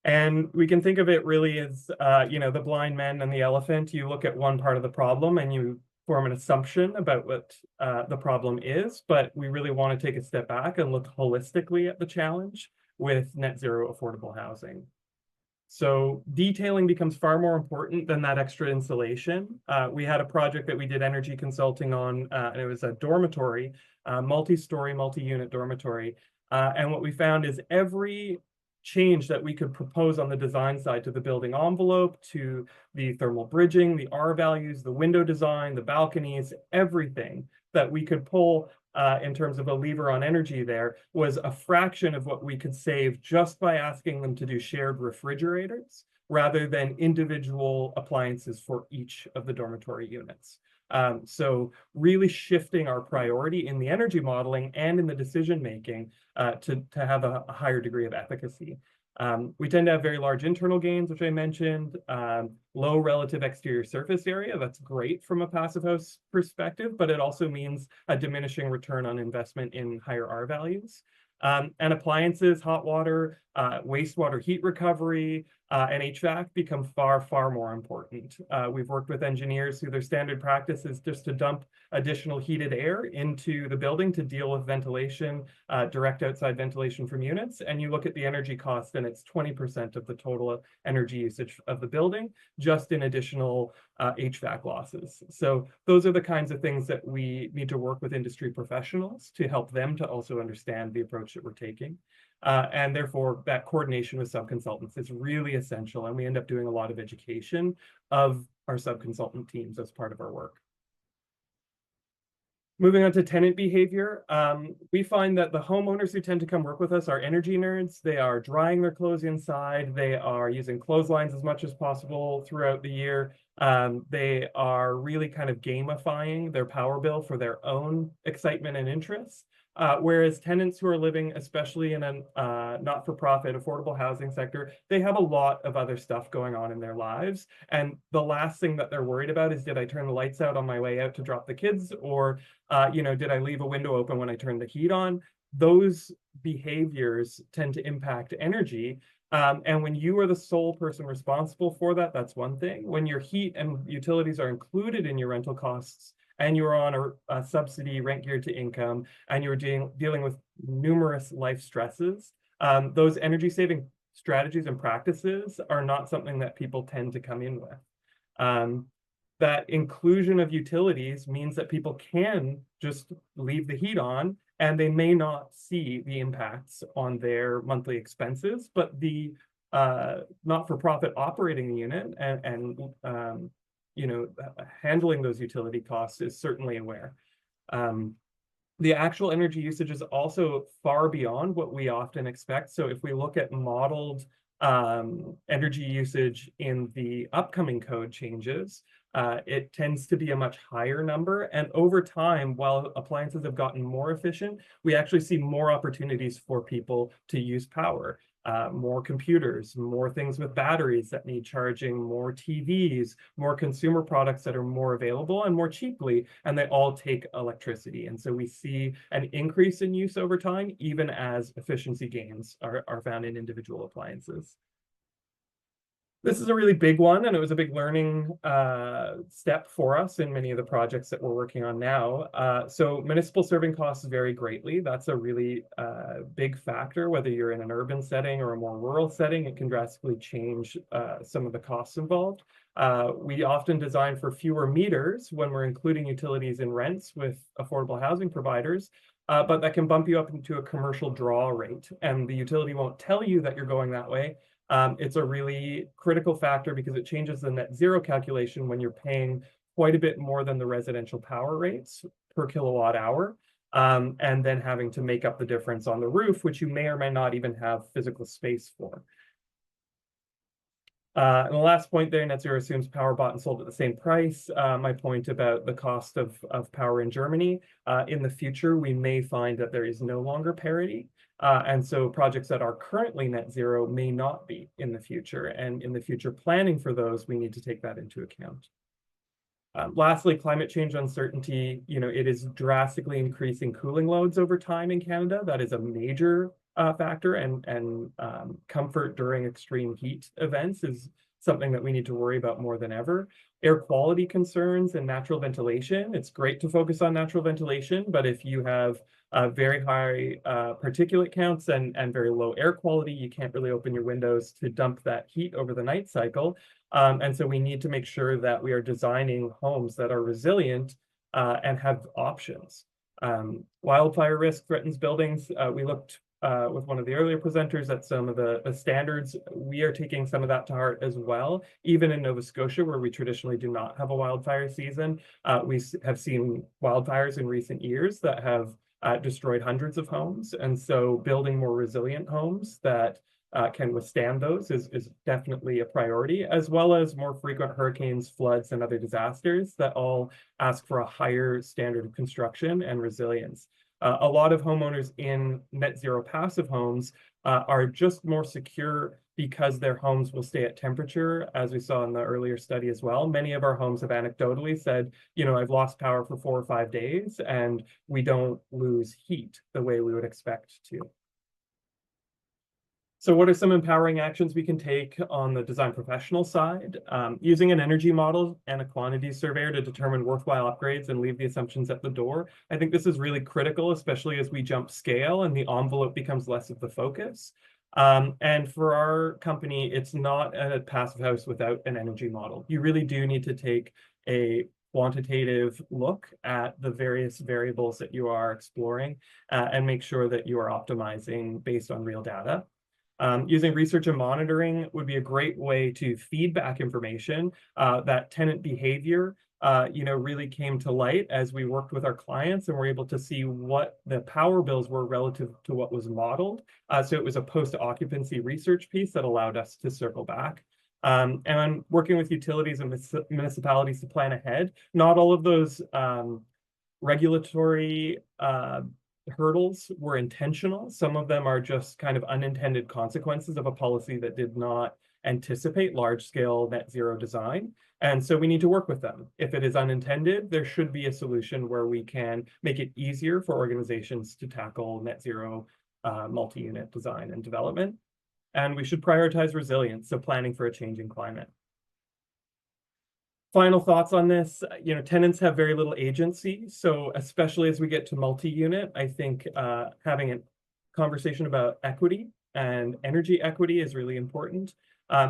And we can think of it really as, the blind man and the elephant. You look at one part of the problem and you form an assumption about what the problem is, but we really want to take a step back and look holistically at the challenge with net zero affordable housing. So detailing becomes far more important than that extra insulation. We had a project that we did energy consulting on, and it was a dormitory, multi-story, multi-unit dormitory. And what we found is every change that we could propose on the design side to the building envelope, to the thermal bridging, the R values, the window design, the balconies, everything that we could pull in terms of a lever on energy there was a fraction of what we could save just by asking them to do shared refrigerators rather than individual appliances for each of the dormitory units. So really shifting our priority in the energy modeling and in the decision-making to have a higher degree of efficacy. We tend to have very large internal gains, which I mentioned, low relative exterior surface area. That's great from a passive house perspective, but it also means a diminishing return on investment in higher R values. And appliances, hot water, wastewater heat recovery, and HVAC become far, far more important. We've worked with engineers who their standard practice is just to dump additional heated air into the building to deal with ventilation, direct outside ventilation from units. And you look at the energy cost and it's 20% of the total energy usage of the building, just in additional HVAC losses. So those are the kinds of things that we need to work with industry professionals to help them to also understand the approach that we're taking. And therefore, that coordination with subconsultants is really essential. And we end up doing a lot of education of our subconsultant teams as part of our work. Moving on to tenant behavior, we find that the homeowners who tend to come work with us are energy nerds. They are drying their clothes inside. They are using clotheslines as much as possible throughout the year. They are really kind of gamifying their power bill for their own excitement and interests. Whereas tenants who are living, especially in a not-for-profit affordable housing sector, they have a lot of other stuff going on in their lives. And the last thing that they're worried about is, did I turn the lights out on my way out to drop the kids? Or, did I leave a window open when I turned the heat on? Those behaviors tend to impact energy. And when you are the sole person responsible for that, that's one thing. When your heat and utilities are included in your rental costs, and you're on a subsidy rent geared to income, and you're dealing with numerous life stresses, those energy saving strategies and practices are not something that people tend to come in with. That inclusion of utilities means that people can just leave the heat on, and they may not see the impacts on their monthly expenses, but the not-for-profit operating the unit and handling those utility costs is certainly aware. The actual energy usage is also far beyond what we often expect. So if we look at modeled energy usage in the upcoming code changes, it tends to be a much higher number. And over time, while appliances have gotten more efficient, we actually see more opportunities for people to use power. More computers, more things with batteries that need charging, more TVs, more consumer products that are more available and more cheaply, and they all take electricity. And so we see an increase in use over time, even as efficiency gains are found in individual appliances. This is a really big one, and it was a big learning step for us in many of the projects that we're working on now. So municipal serving costs vary greatly. That's a really big factor, whether you're in an urban setting or a more rural setting. It can drastically change some of the costs involved. We often design for fewer meters when we're including utilities in rents with affordable housing providers, but that can bump you up into a commercial draw rate, and the utility won't tell you that you're going that way. It's a really critical factor because it changes the net zero calculation when you're paying quite a bit more than the residential power rates per kilowatt hour, and then having to make up the difference on the roof, which you may or may not even have physical space for. And the last point there, net zero assumes power bought and sold at the same price. My point about the cost of power in Germany, in the future, we may find that there is no longer parity. And so projects that are currently net zero may not be in the future. And in the future planning for those, we need to take that into account. Lastly, climate change uncertainty, it is drastically increasing cooling loads over time in Canada. That is a major factor, and comfort during extreme heat events is something that we need to worry about more than ever. Air quality concerns and natural ventilation. It's great to focus on natural ventilation, but if you have very high particulate counts and very low air quality, you can't really open your windows to dump that heat over the night cycle. And so we need to make sure that we are designing homes that are resilient and have options. Wildfire risk threatens buildings. We looked with one of the earlier presenters at some of the standards. We are taking some of that to heart as well. Even in Nova Scotia, where we traditionally do not have a wildfire season, we have seen wildfires in recent years that have destroyed hundreds of homes. And so building more resilient homes that can withstand those is definitely a priority, as well as more frequent hurricanes, floods, and other disasters that all ask for a higher standard of construction and resilience. A lot of homeowners in net zero passive homes are just more secure because their homes will stay at temperature, as we saw in the earlier study as well. Many of our homes have anecdotally said, I've lost power for 4 or 5 days, and we don't lose heat the way we would expect to. So what are some empowering actions we can take on the design professional side? Using an energy model and a quantity surveyor to determine worthwhile upgrades and leave the assumptions at the door. I think this is really critical, especially as we jump scale and the envelope becomes less of the focus. And for our company, it's not a passive house without an energy model. You really do need to take a quantitative look at the various variables that you are exploring and make sure that you are optimizing based on real data. Using research and monitoring would be a great way to feed back information that tenant behavior really came to light as we worked with our clients and were able to see what the power bills were relative to what was modeled. So it was a post-occupancy research piece that allowed us to circle back. And I'm working with utilities and municipalities to plan ahead. Not all of those regulatory hurdles were intentional. Some of them are just kind of unintended consequences of a policy that did not anticipate large-scale net zero design. And so we need to work with them. If it is unintended, there should be a solution where we can make it easier for organizations to tackle net zero multi-unit design and development. And we should prioritize resilience, so planning for a changing climate. Final thoughts on this, tenants have very little agency. So especially as we get to multi-unit, I think having a conversation about equity and energy equity is really important.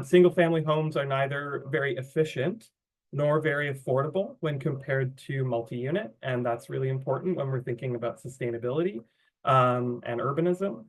Single-family homes are neither very efficient nor very affordable when compared to multi-unit, and that's really important when we're thinking about sustainability and urbanism.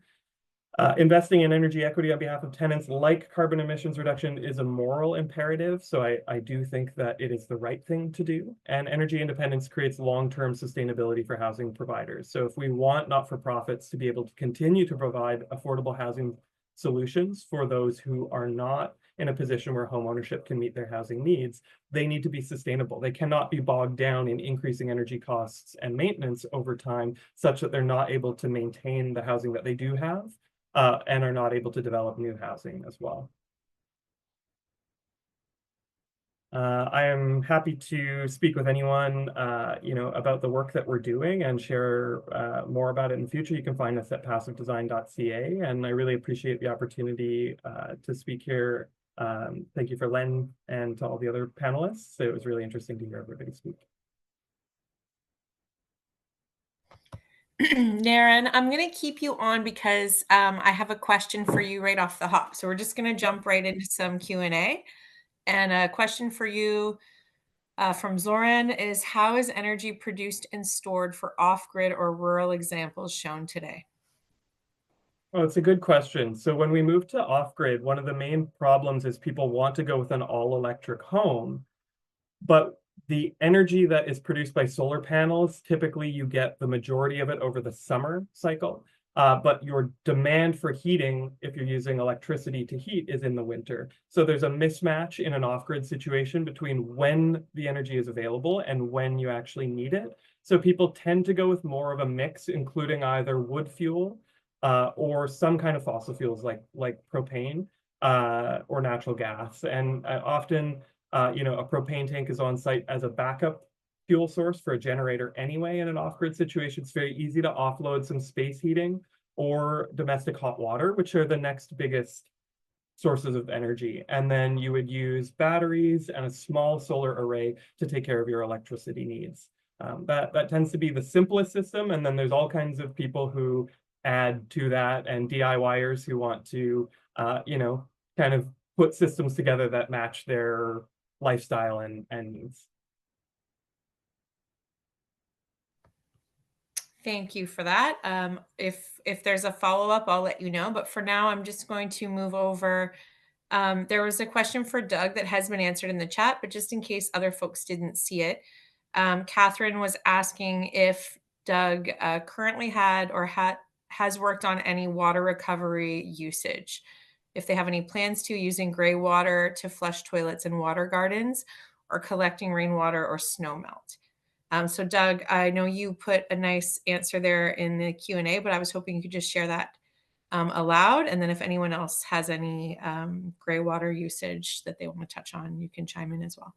Investing in energy equity on behalf of tenants, like carbon emissions reduction, is a moral imperative. So I do think that it is the right thing to do. And energy independence creates long-term sustainability for housing providers. So if we want not-for-profits to be able to continue to provide affordable housing solutions for those who are not in a position where homeownership can meet their housing needs, they need to be sustainable. They cannot be bogged down in increasing energy costs and maintenance over time, such that they're not able to maintain the housing that they do have. And are not able to develop new housing as well. I am happy to speak with anyone, about the work that we're doing and share more about it in the future. You can find us at passivedesign.ca, and I really appreciate the opportunity to speak here. Thank you for Len and to all the other panelists. It was really interesting to hear everybody speak. Naren, I'm going to keep you on because I have a question for you right off the hop. So we're just going to jump right into some Q&A. And a question for you from Zoran is, how is energy produced and stored for off-grid or rural examples shown today? Well, it's a good question. So when we move to off-grid, one of the main problems is people want to go with an all-electric home, but the energy that is produced by solar panels, typically you get the majority of it over the summer cycle, but your demand for heating, if you're using electricity to heat, is in the winter. So there's a mismatch in an off-grid situation between when the energy is available and when you actually need it. So people tend to go with more of a mix, including either wood fuel or some kind of fossil fuels like propane or natural gas. And often, a propane tank is on site as a backup fuel source for a generator anyway. In an off-grid situation, it's very easy to offload some space heating or domestic hot water, which are the next biggest sources of energy. And then you would use batteries and a small solar array to take care of your electricity needs. That tends to be the simplest system. And then there's all kinds of people who add to that, and DIYers who want to, kind of put systems together that match their lifestyle and needs. Thank you for that. If there's a follow-up, I'll let you know. But for now, I'm just going to move over. There was a question for Doug that has been answered in the chat, but just in case other folks didn't see it, Catherine was asking if Doug currently had or has worked on any water recovery usage, if they have any plans to using gray water to flush toilets and water gardens, or collecting rainwater or snow melt. So Doug, I know you put a nice answer there in the Q&A, but I was hoping you could just share that aloud. And then if anyone else has any gray water usage that they want to touch on, you can chime in as well.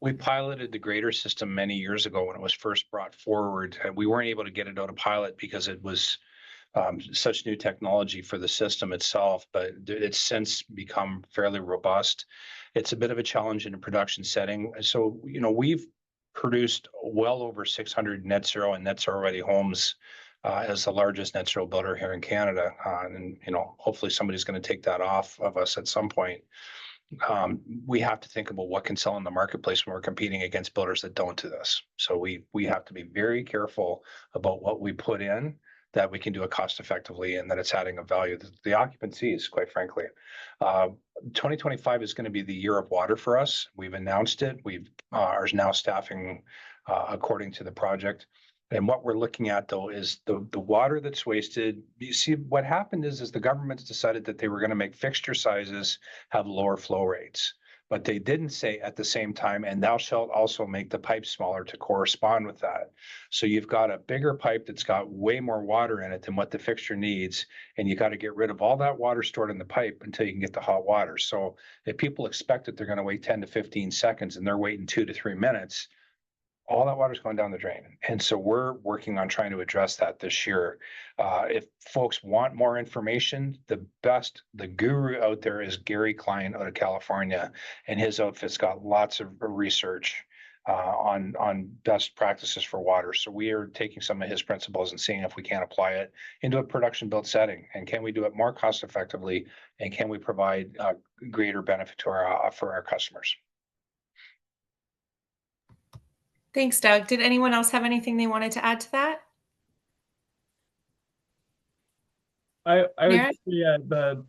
We piloted the grader system many years ago when it was first brought forward. We weren't able to get it out of pilot because it was such new technology for the system itself, but it's since become fairly robust. It's a bit of a challenge in a production setting. So, we've produced well over 600 net zero and net zero ready homes as the largest net zero builder here in Canada. And, hopefully somebody's going to take that off of us at some point. We have to think about what can sell in the marketplace when we're competing against builders that don't do this. So we have to be very careful about what we put in that we can do it cost effectively and that it's adding a value. The occupancies, quite frankly. 2025 is going to be the year of water for us. We've announced it. We've are now staffing according to the project. And what we're looking at though is the water that's wasted. You see, what happened is the government's decided that they were going to make fixture sizes have lower flow rates. But they didn't say at the same time, and thou shalt also make the pipe smaller to correspond with that. So you've got a bigger pipe that's got way more water in it than what the fixture needs. And you got to get rid of all that water stored in the pipe until you can get the hot water. So if people expect that they're going to wait 10 to 15 seconds and they're waiting 2 to 3 minutes, all that water's going down the drain. And so we're working on trying to address that this year. If folks want more information, the guru out there is Gary Klein out of California, and his outfit's got lots of research on best practices for water. So we are taking some of his principles and seeing if we can apply it into a production built setting. And can we do it more cost effectively? And can we provide greater benefit to for our customers? Thanks, Doug. Did anyone else have anything they wanted to add to that? I would Mira? say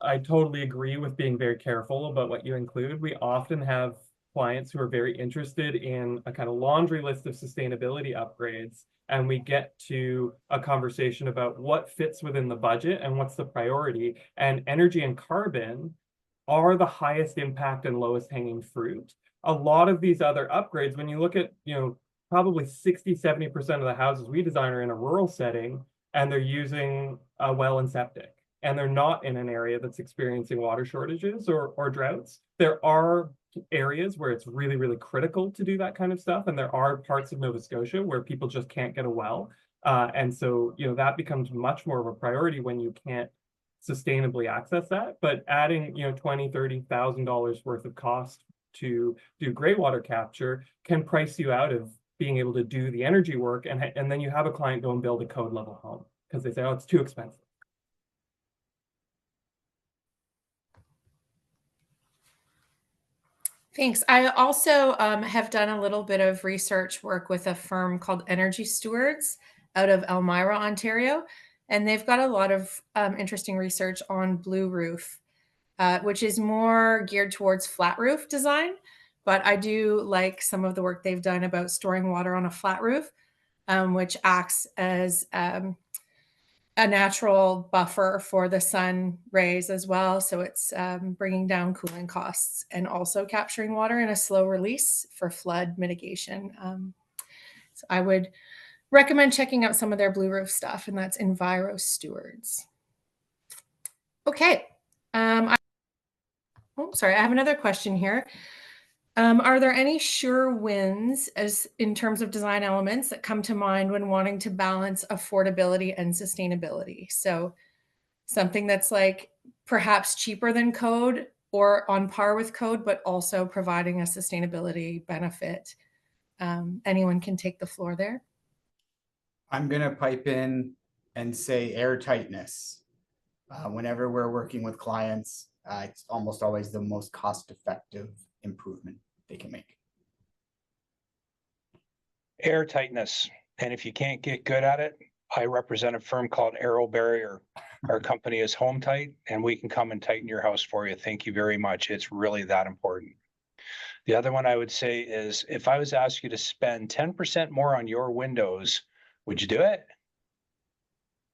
I totally agree with being very careful about what you include. We often have clients who are very interested in a kind of laundry list of sustainability upgrades, and we get to a conversation about what fits within the budget and what's the priority. And energy and carbon are the highest impact and lowest hanging fruit. A lot of these other upgrades, when you look at, probably 60-70% of the houses we design are in a rural setting, and they're using a well and septic, and they're not in an area that's experiencing water shortages or droughts. There are areas where it's really, really critical to do that kind of stuff, and there are parts of Nova Scotia where people just can't get a well. And so, that becomes much more of a priority when you can't sustainably access that. But adding, $20,000-$30,000 worth of cost to do gray water capture can price you out of being able to do the energy work, and then you have a client go and build a code level home because they say, oh, it's too expensive. Thanks. I also have done a little bit of research work with a firm called Energy Stewards out of Elmira, Ontario, and they've got a lot of interesting research on blue roof, which is more geared towards flat roof design. But I do like some of the work they've done about storing water on a flat roof, which acts as a natural buffer for the sun rays as well. So it's bringing down cooling costs and also capturing water in a slow release for flood mitigation. So I would recommend checking out some of their blue roof stuff, and that's Enviro Stewards. Okay. I have another question here. Are there any sure wins as in terms of design elements that come to mind when wanting to balance affordability and sustainability? So something that's like perhaps cheaper than code or on par with code, but also providing a sustainability benefit. Anyone can take the floor there. I'm going to pipe in and say air tightness. Whenever we're working with clients, it's almost always the most cost-effective improvement they can make. Air tightness. And if you can't get good at it, I represent a firm called Aero Barrier. Our company is Home Tight, and we can come and tighten your house for you. Thank you very much. It's really that important. The other one I would say is, if I was to ask you to spend 10% more on your windows, would you do it?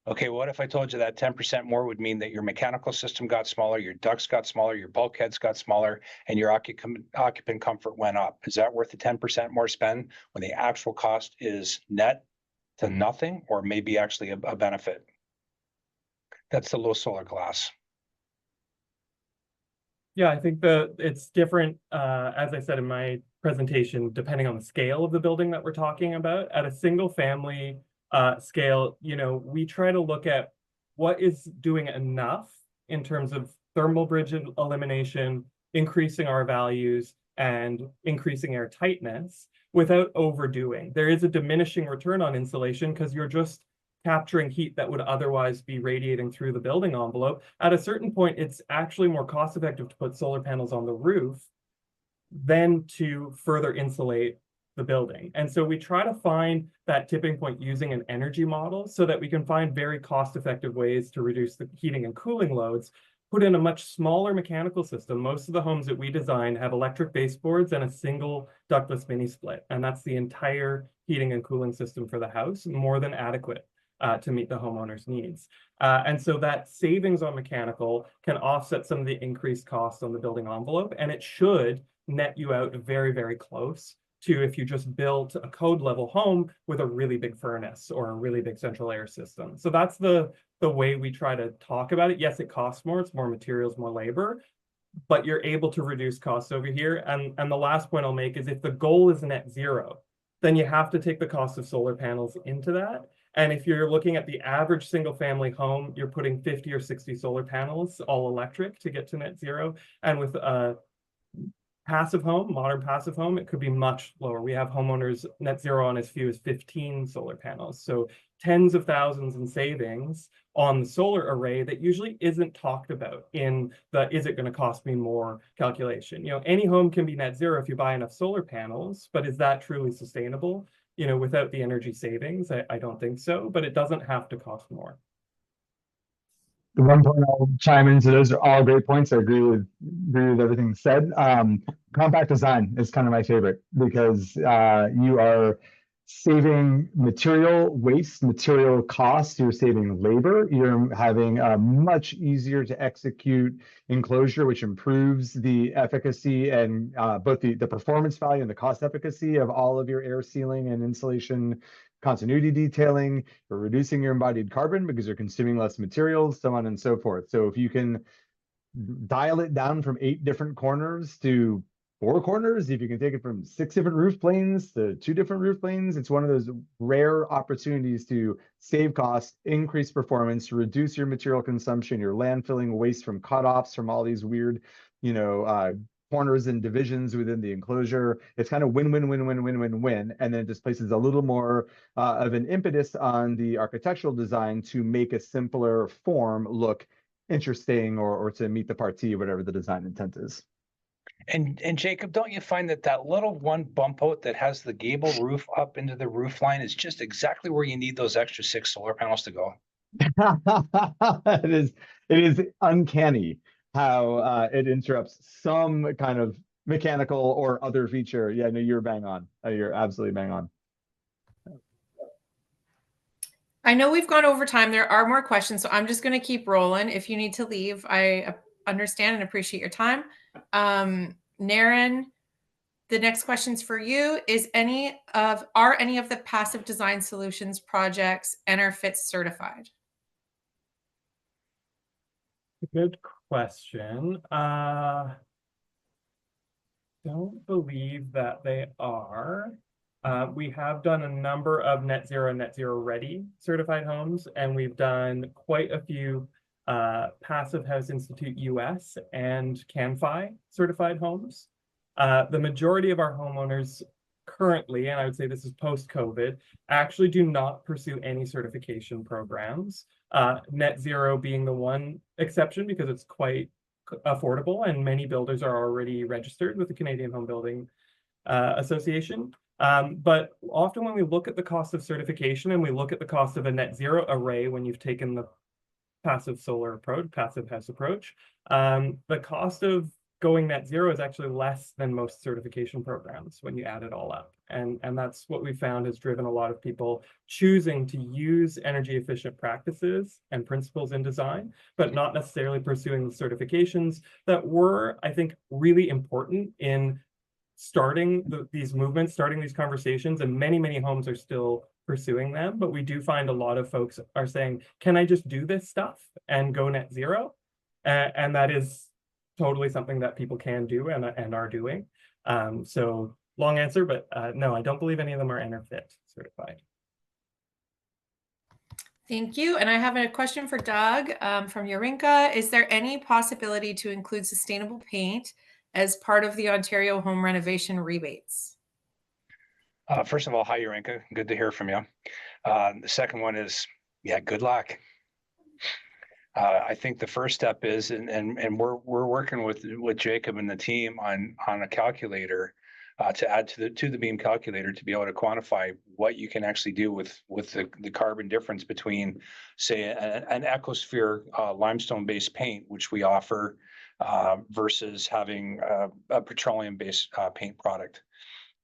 Okay, what if I told you that 10% more would mean that your mechanical system got smaller, your ducts got smaller, your bulkheads got smaller, and your occupant comfort went up? Is that worth the 10% more spend when the actual cost is net to nothing, or maybe actually a benefit? That's the low solar glass. Yeah, I think it's different, as I said in my presentation, depending on the scale of the building that we're talking about. At a single family scale, we try to look at what is doing enough in terms of thermal bridge elimination, increasing our values, and increasing air tightness without overdoing. There is a diminishing return on insulation because you're just capturing heat that would otherwise be radiating through the building envelope. At a certain point, it's actually more cost effective to put solar panels on the roof than to further insulate the building. And so we try to find that tipping point using an energy model so that we can find very cost-effective ways to reduce the heating and cooling loads, put in a much smaller mechanical system. Most of the homes that we design have electric baseboards and a single ductless mini split. And that's the entire heating and cooling system for the house, more than adequate to meet the homeowner's needs. And so that savings on mechanical can offset some of the increased costs on the building envelope, and it should net you out very, very close to if you just built a code level home with a really big furnace or a really big central air system. So that's the way we try to talk about it. Yes, it costs more, it's more materials, more labor, but you're able to reduce costs over here. And the last point I'll make is if the goal is net zero, then you have to take the cost of solar panels into that. And if you're looking at the average single family home, you're putting 50 or 60 solar panels, all electric, to get to net zero. And with a passive home, modern passive home, it could be much lower. We have homeowners net zero on as few as 15 solar panels. So tens of thousands in savings on the solar array that usually isn't talked about in the is it going to cost me more calculation. You know, any home can be net zero if you buy enough solar panels, but is that truly sustainable? You know, without the energy savings, I don't think so, but it doesn't have to cost more. The one point I'll chime in, so those are all great points. I agree with everything said. Compact design is kind of my favorite because you are saving material waste, material costs, you're saving labor, you're having a much easier to execute enclosure, which improves the efficacy and both the performance value and the cost efficacy of all of your air sealing and insulation continuity detailing. You're reducing your embodied carbon because you're consuming less materials, so on and so forth. So if you can dial it down from 8 different corners to 4 corners, if you can take it from 6 different roof planes to 2 different roof planes, it's one of those rare opportunities to save costs, increase performance, reduce your material consumption, your landfilling waste from cutoffs from all these weird, you know, corners and divisions within the enclosure. It's kind of win, win, win, win, win, win, win. And then it just places a little more of an impetus on the architectural design to make a simpler form look interesting or to meet the party, whatever the design intent is. And Jacob, don't you find that little one bump out that has the gable roof up into the roof line is just exactly where you need those extra 6 solar panels to go? It is uncanny how it interrupts some kind of mechanical or other feature. Yeah, no, you're bang on. You're absolutely bang on. I know we've gone over time. There are more questions, so I'm just going to keep rolling. If you need to leave, I understand and appreciate your time. Naren, the next question's for you. Are any of the Passive Design Solutions projects EnerPHit certified? Good question. Don't believe that they are. We have done a number of net zero and net zero ready certified homes, and we've done quite a few Passive House Institute US and CanFi certified homes. The majority of our homeowners currently, and I would say this is post-COVID, actually do not pursue any certification programs. Net zero being the one exception because it's quite affordable and many builders are already registered with the Canadian Home Building Association. But often when we look at the cost of certification and we look at the cost of a net zero array when you've taken the passive solar approach, passive house approach, the cost of going net zero is actually less than most certification programs when you add it all up. And that's what we found has driven a lot of people choosing to use energy efficient practices and principles in design, but not necessarily pursuing the certifications that were, I think, really important in starting these movements, starting these conversations, and many, many homes are still pursuing them. But we do find a lot of folks are saying, can I just do this stuff and go net zero? And that is totally something that people can do and are doing. So long answer, but no, I don't believe any of them are EnerPHit certified. Thank you. And I have a question for Doug from Urinka. Is there any possibility to include sustainable paint as part of the Ontario home renovation rebates? First of all, hi, Urinka. Good to hear from you. The second one is, yeah, good luck. I think the first step is, and we're working with Jacob and the team on a calculator to add to the beam calculator to be able to quantify what you can actually do with the carbon difference between, say, an Ecosphere limestone-based paint, which we offer, versus having a petroleum-based paint product.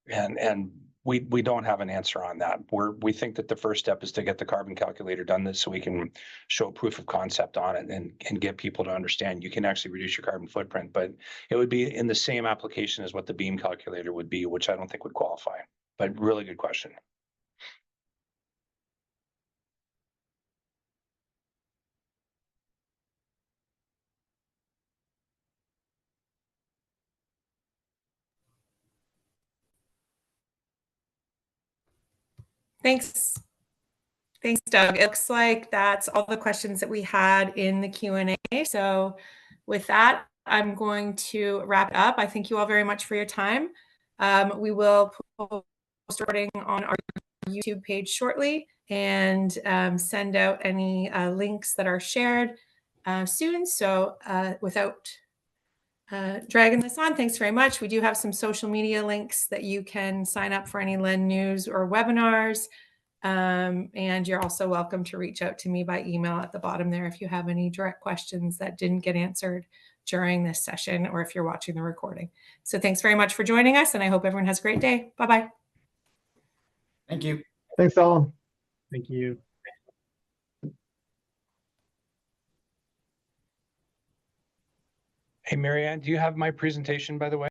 And we don't have an answer on that. We think that the first step is to get the carbon calculator done, so we can show proof of concept on it and get people to understand you can actually reduce your carbon footprint. But it would be in the same application as what the beam calculator would be, which I don't think would qualify. But really good question. Thanks. Thanks, Doug. It looks like that's all the questions that we had in the Q&A. So with that, I'm going to wrap it up. I thank you all very much for your time. We will post recording on our YouTube page shortly and send out any links that are shared soon. So without dragging this on, thanks very much. We do have some social media links that you can sign up for any LEND news or webinars. And you're also welcome to reach out to me by email at the bottom there if you have any direct questions that didn't get answered during this session, or if you're watching the recording. So thanks very much for joining us, and I hope everyone has a great day. Bye-bye. Thank you. Thanks all. Thank you. Hey, Marianne, do you have my presentation, by the way?